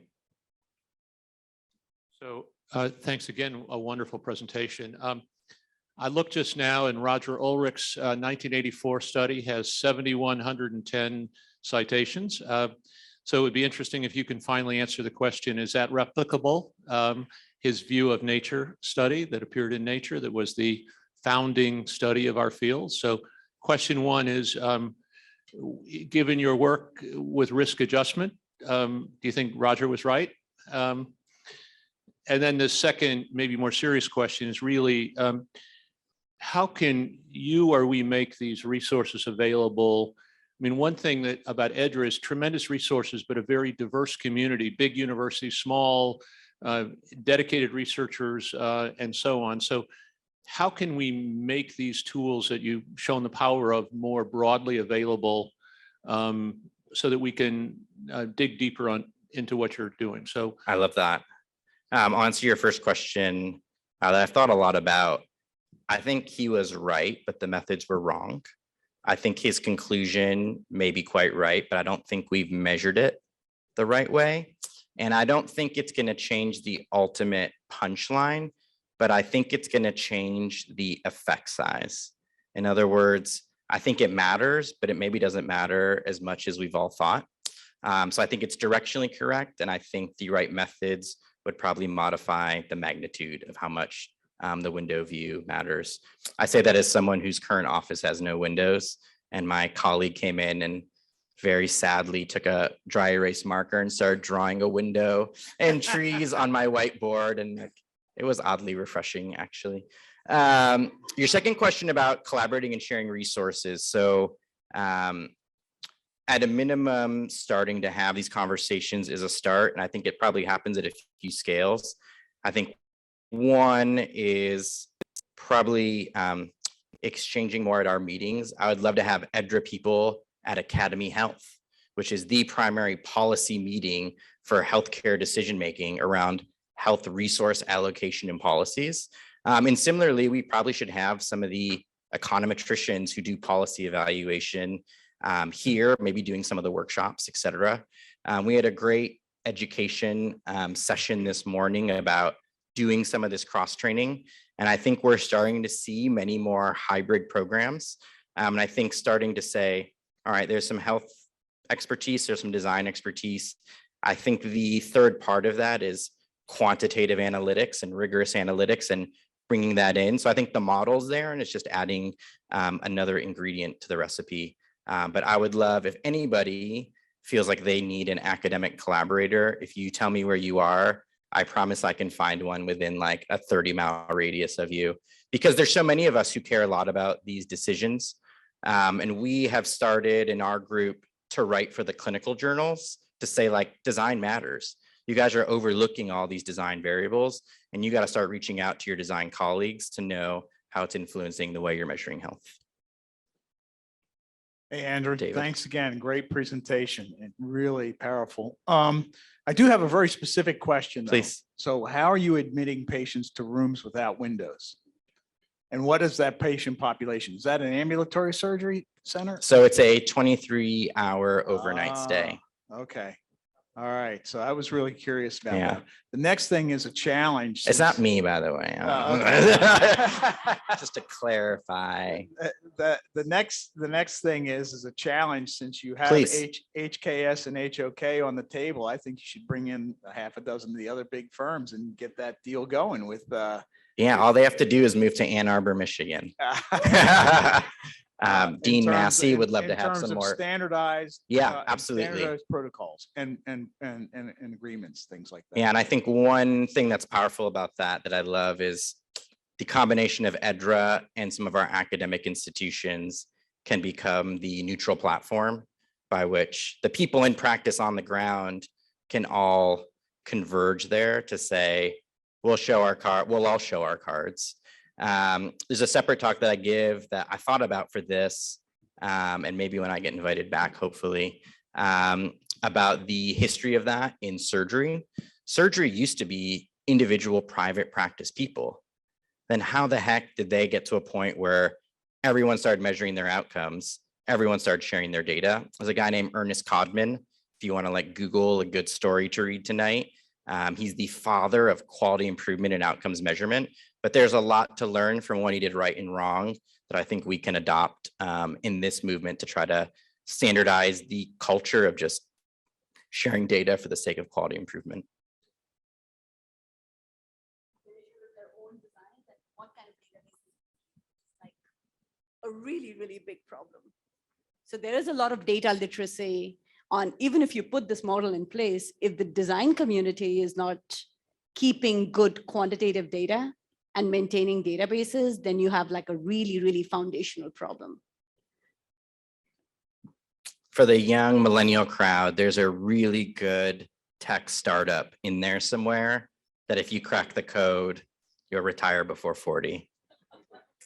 So thanks again, a wonderful presentation. I looked just now and Roger Ulrich's 1984 study has 7,110 citations. So it would be interesting if you can finally answer the question, is that replicable? His view of nature study that appeared in Nature that was the founding study of our field. So question one is, given your work with risk adjustment, do you think Roger was right? And then the second, maybe more serious question is really, how can you or we make these resources available? I mean, one thing that about EDRA is tremendous resources, but a very diverse community, big universities, small, dedicated researchers, and so on. So how can we make these tools that you've shown the power of more broadly available so that we can dig deeper into what you're doing? So I love that. I'll answer your first question that I've thought a lot about. I think he was right, but the methods were wrong. I think his conclusion may be quite right, but I don't think we've measured it the right way. And I don't think it's going to change the ultimate punchline, but I think it's going to change the effect size. In other words, I think it matters, but it maybe doesn't matter as much as we've all thought. So I think it's directionally correct. And I think the right methods would probably modify the magnitude of how much the window view matters. I say that as someone whose current office has no windows, and my colleague came in and very sadly took a dry erase marker and started drawing a window and trees on my whiteboard, and it was oddly refreshing, actually. Your second question about collaborating and sharing resources. So at a minimum, starting to have these conversations is a start, and I think it probably happens at a few scales. I think one is probably exchanging more at our meetings. I would love to have EDRA people at Academy Health, which is the primary policy meeting for healthcare decision-making around health resource allocation and policies. And similarly, we probably should have some of the econometricians who do policy evaluation here, maybe doing some of the workshops, et cetera. We had a great education session this morning about doing some of this cross training. And I think we're starting to see many more hybrid programs. And I think starting to say, all right, there's some health expertise, there's some design expertise. I think the third part of that is quantitative analytics and rigorous analytics and bringing that in. So I think the model's there and it's just adding another ingredient to the recipe. But I would love if anybody feels like they need an academic collaborator, if you tell me where you are, I promise I can find one within like a 30-mile radius of you, because there's so many of us who care a lot about these decisions. And we have started in our group to write for the clinical journals to say like design matters. You guys are overlooking all these design variables and you got to start reaching out to your design colleagues to know how it's influencing the way you're measuring health. Hey, Andrew, David. Thanks again. Great presentation and really powerful. I do have a very specific question, though. Please. So how are you admitting patients to rooms without windows? And what is that patient population? Is that an ambulatory surgery center? So it's a 23-hour overnight stay. Okay. All right, so I was really curious about Yeah. that. The next thing is a challenge. It's not since- me, by the way. Okay. Just to clarify. The next thing is a challenge, since you have Please. HKS and HOK on the table. I think you should bring in a half a dozen of the other big firms and get that deal going with. Yeah, all they have to do is move to Ann Arbor, Michigan. in Dean terms- Massey would love in to have terms some of more. standardized. Yeah, and absolutely. standardized protocols and agreements, things like that. Yeah, and I think one thing that's powerful about that I love is the combination of EDRA and some of our academic institutions can become the neutral platform by which the people in practice on the ground can all converge there to say, we'll all show our cards. There's a separate talk that I give that I thought about for this, and maybe when I get invited back, hopefully, about the history of that in surgery. Surgery used to be individual private practice people. Then how the heck did they get to a point where everyone started measuring their outcomes? Everyone started sharing their data. There's a guy named Ernest Codman. If you want to like Google a good story to read tonight, he's the father of quality improvement and outcomes measurement. But there's a lot to learn from what he did right and wrong that I think we can adopt in this movement to try to standardize the culture of just sharing data for the sake of quality improvement. A really, really big problem. So there is a lot of data literacy on, even if you put this model in place, if the design community is not keeping good quantitative data and maintaining databases, then you have like a really, really foundational problem. For the young millennial crowd, there's a really good tech startup in there somewhere that if you crack the code, you'll retire before 40.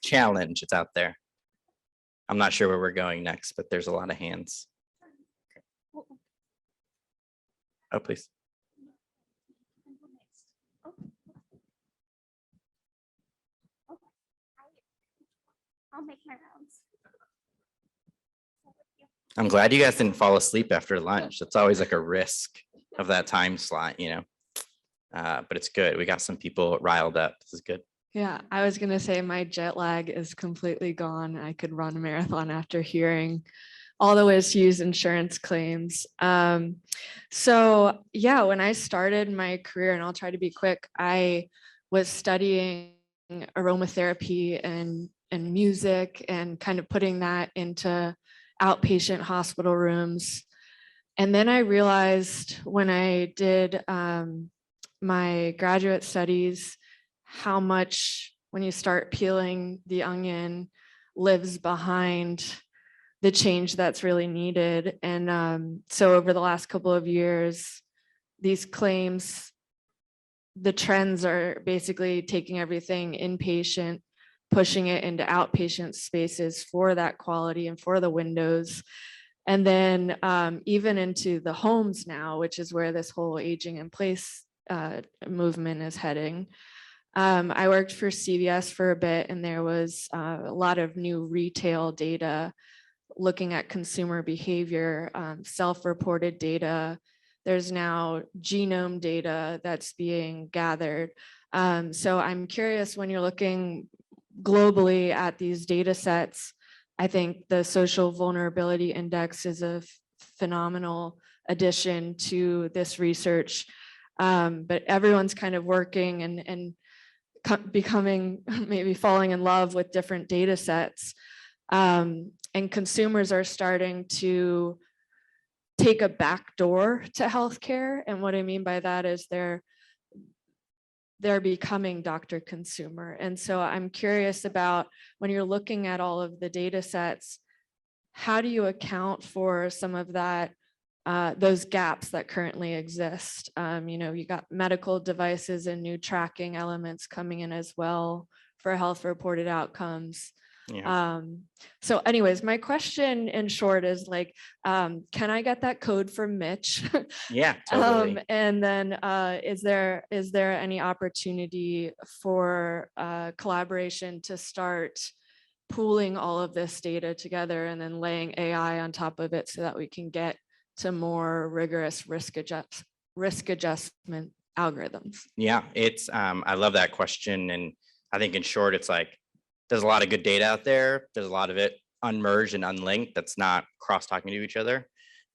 Challenge, it's out there. I'm not sure where we're going next, but there's a lot of hands. Oh, please. I'll make my rounds. I'm glad you guys didn't fall asleep after lunch. It's always like a risk of that time slot, you know. But it's good. We got some people riled up. This is good. Yeah, I was going to say my jet lag is completely gone. I could run a marathon after hearing all the ways to use insurance claims. So yeah, when I started my career, and I'll try to be quick, I was studying aromatherapy and music and kind of putting that into outpatient hospital rooms. And then I realized when I did my graduate studies, how much, when you start peeling the onion, lives behind the change that's really needed. And so over the last couple of years, these claims, the trends are basically taking everything inpatient, pushing it into outpatient spaces for that quality and for the windows. And then even into the homes now, which is where this whole aging in place movement is heading. I worked for CVS for a bit, and there was a lot of new retail data looking at consumer behavior, self-reported data. There's now genome data that's being gathered. So I'm curious, when you're looking globally at these data sets, I think the social vulnerability index is a phenomenal addition to this research. But everyone's kind of working and becoming, maybe falling in love with different data sets. And consumers are starting to take a back door to healthcare. And what I mean by that is they're becoming doctor consumer. And so I'm curious about, when you're looking at all of the data sets, how do you account for some of that, those gaps that currently exist? You know, you got medical devices and new tracking elements coming in as well for health reported outcomes. Yeah. So anyways, my question in short is like, can I get that code from Mitch? Yeah, totally. And then is there any opportunity for collaboration to start pooling all of this data together and then laying AI on top of it so that we can get to more rigorous risk adjustment algorithms? Yeah, it's I love that question. And I think in short, it's like there's a lot of good data out there. There's a lot of it unmerged and unlinked that's not cross-talking to each other.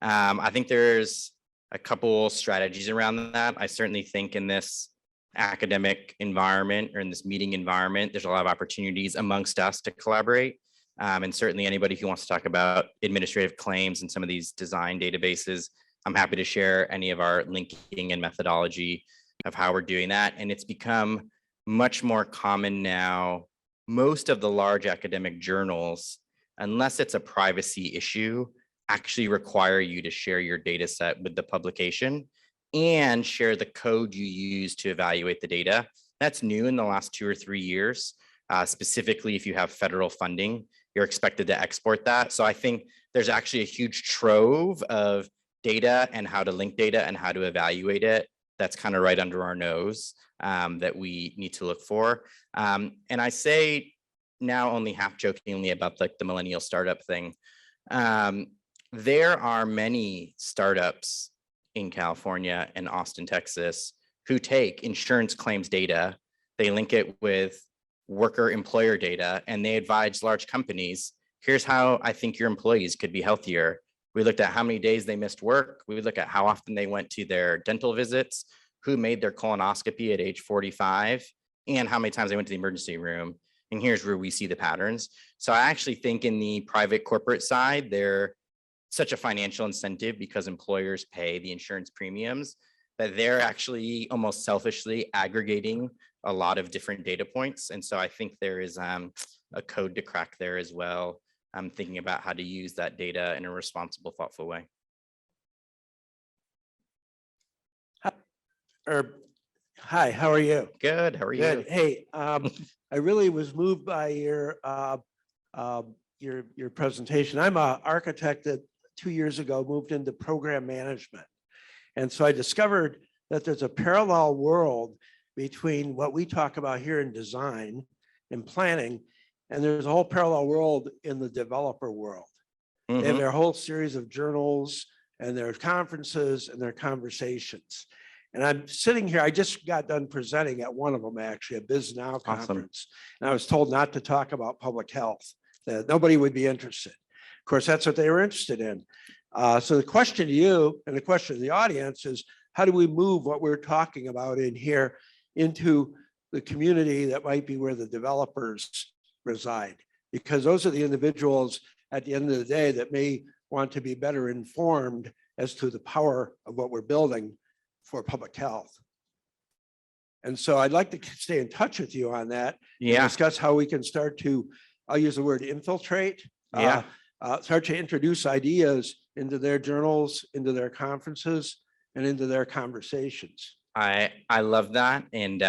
I think there's a couple strategies around that. I certainly think in this academic environment or in this meeting environment, there's a lot of opportunities amongst us to collaborate. And certainly anybody who wants to talk about administrative claims and some of these design databases, I'm happy to share any of our linking and methodology of how we're doing that. And it's become much more common now. Most of the large academic journals, unless it's a privacy issue, actually require you to share your data set with the publication and share the code you use to evaluate the data. That's new in the last 2 or 3 years. Specifically, if you have federal funding, you're expected to export that. So I think there's actually a huge trove of data and how to link data and how to evaluate it. That's kind of right under our nose that we need to look for. And I say now only half jokingly about like the millennial startup thing. There are many startups in California and Austin, Texas, who take insurance claims data, they link it with worker employer data, and they advise large companies, here's how I think your employees could be healthier. We looked at how many days they missed work. We looked at how often they went to their dental visits, who made their colonoscopy at age 45, and how many times they went to the emergency room. And here's where we see the patterns. So I actually think in the private corporate side, they're such a financial incentive because employers pay the insurance premiums that they're actually almost selfishly aggregating a lot of different data points. And so I think there is a code to crack there as well. I'm thinking about how to use that data in a responsible, thoughtful way. Hi, how are you? Good, how are you? Good. Hey, I really was moved by your presentation. I'm an architect that 2 years ago moved into program management. And so I discovered that there's a parallel world between what we talk about here in design and planning, and there's a whole parallel world in the developer world. They have their whole series of journals and their conferences and their conversations. And I'm sitting here, I just got done presenting at one of them, actually, a BizNow conference. And I was told not to talk about public health, that nobody would be interested. Of course, that's what they were interested in. So the question to you and the question to the audience is, how do we move what we're talking about in here into the community that might be where the developers reside? Because those are the individuals at the end of the day that may want to be better informed as to the power of what we're building for public health. And so I'd like to stay in touch with you on that. And discuss how we can start to, I'll use the word infiltrate. Start to introduce ideas into their journals, into their conferences, and into their conversations. I love that. And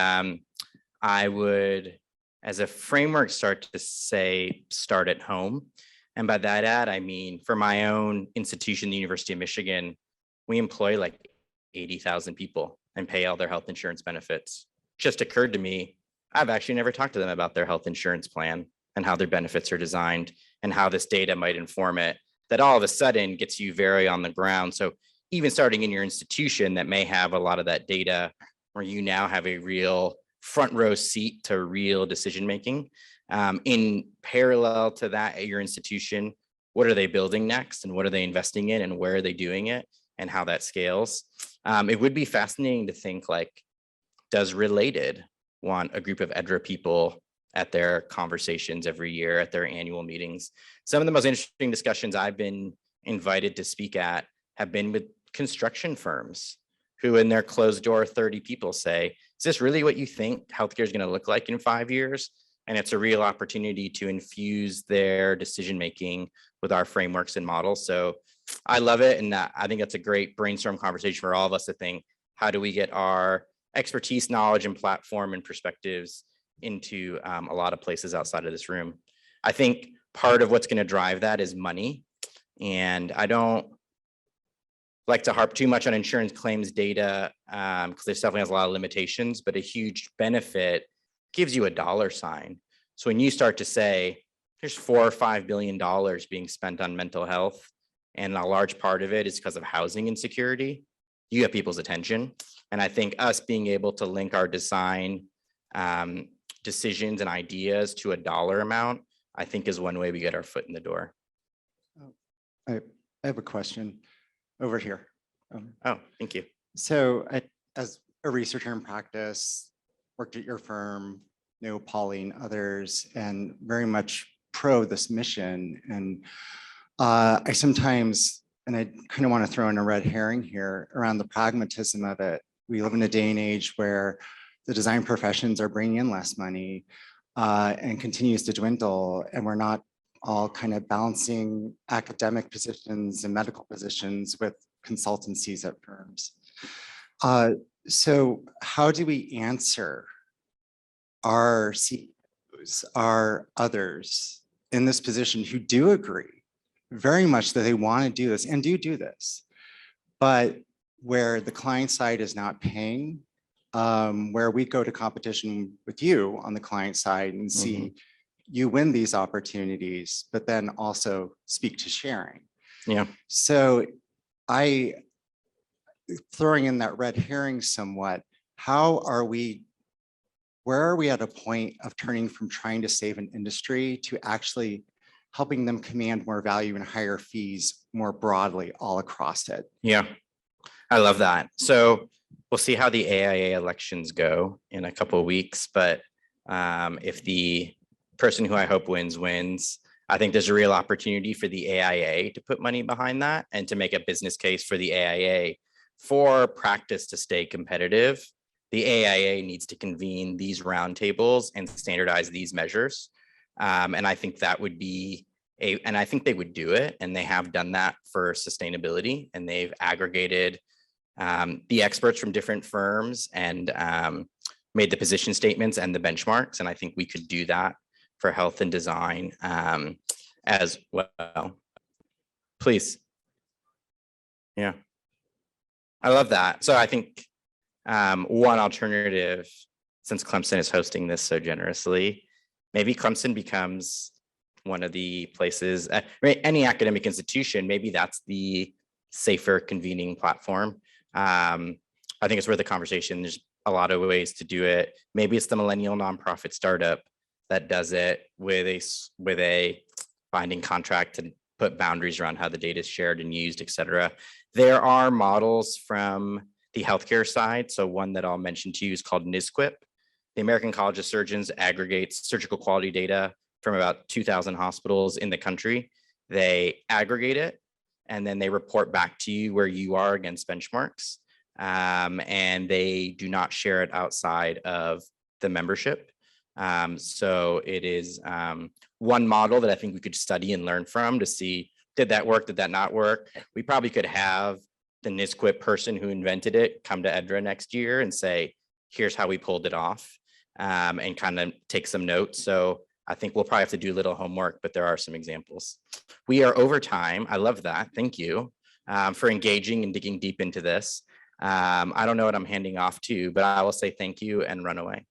I would, as a framework, start to say, start at home. And by that, I mean, for my own institution, the University of Michigan, we employ like 80,000 people and pay all their health insurance benefits. Just occurred to me, I've actually never talked to them about their health insurance plan and how their benefits are designed and how this data might inform it. That all of a sudden gets you very on the ground. So even starting in your institution that may have a lot of that data, where you now have a real front row seat to real decision making. In parallel to that at your institution, what are they building next and what are they investing in and where are they doing it and how that scales? It would be fascinating to think, like, does Related want a group of EDRA people at their conversations every year, at their annual meetings? Some of the most interesting discussions I've been invited to speak at have been with construction firms who in their closed door 30 people say, is this really what you think healthcare is going to look like in 5 years? And it's a real opportunity to infuse their decision-making with our frameworks and models. So I love it. And I think that's a great brainstorm conversation for all of us to think, how do we get our expertise, knowledge, and platform and perspectives into a lot of places outside of this room? I think part of what's going to drive that is money. And I don't like to harp too much on insurance claims data because there definitely has a lot of limitations, but a huge benefit gives you a dollar sign. So when you start to say, there's $4 or $5 billion being spent on mental health, And a large part of it is because of housing insecurity. You have people's attention. And I think us being able to link our design decisions and ideas to a dollar amount, I think is one way we get our foot in the door. I have a question over here. Oh, thank you. So as a researcher in practice, worked at your firm, know Pauline, others, and very much pro this mission. And I sometimes, and I kind of want to throw in a red herring here around the pragmatism of it. We live in a day and age where the design professions are bringing in less money and continues to dwindle, and we're not all kind of balancing academic positions and medical positions with consultancies at firms. So how do we answer our CEOs, our others in this position who do agree very much that they want to do this and do this, but where the client side is not paying, where we go to competition with you on the client side and see you win these opportunities, but then also speak to sharing. Yeah. So throwing in that red herring somewhat, where are we at a point of turning from trying to save an industry to actually helping them command more value and higher fees more broadly all across it? Yeah, I love that. So we'll see how the AIA elections go in a couple of weeks, but if the person who I hope wins, I think there's a real opportunity for the AIA to put money behind that and to make a business case for the AIA for practice to stay competitive. The AIA needs to convene these roundtables and standardize these measures. And I think that would be and I think they would do it, and they have done that for sustainability, and they've aggregated the experts from different firms and made the position statements and the benchmarks. And I think we could do that for health and design as well. Please. Yeah, I love that. So I think one alternative, since Clemson is hosting this so generously, maybe Clemson becomes one of the places, any academic institution, maybe that's the safer convening platform. I think it's worth the conversation. There's a lot of ways to do it. Maybe it's the millennial nonprofit startup that does it with a binding contract to put boundaries around how the data is shared and used, et cetera. There are models from the healthcare side. So one that I'll mention to you is called NSQIP. The American College of Surgeons aggregates surgical quality data from about 2,000 hospitals in the country. They aggregate it, and then they report back to you where you are against benchmarks. And they do not share it outside of the membership. So it is one model that I think we could study and learn from to see, did that work, did that not work? We probably could have the NSQIP person who invented it come to EDRA next year and say, here's how we pulled it off, and kind of take some notes. So I think we'll probably have to do a little homework, but there are some examples. We are over time. I love that. Thank you for engaging and digging deep into this. I don't know what I'm handing off to, but I will say thank you and run away.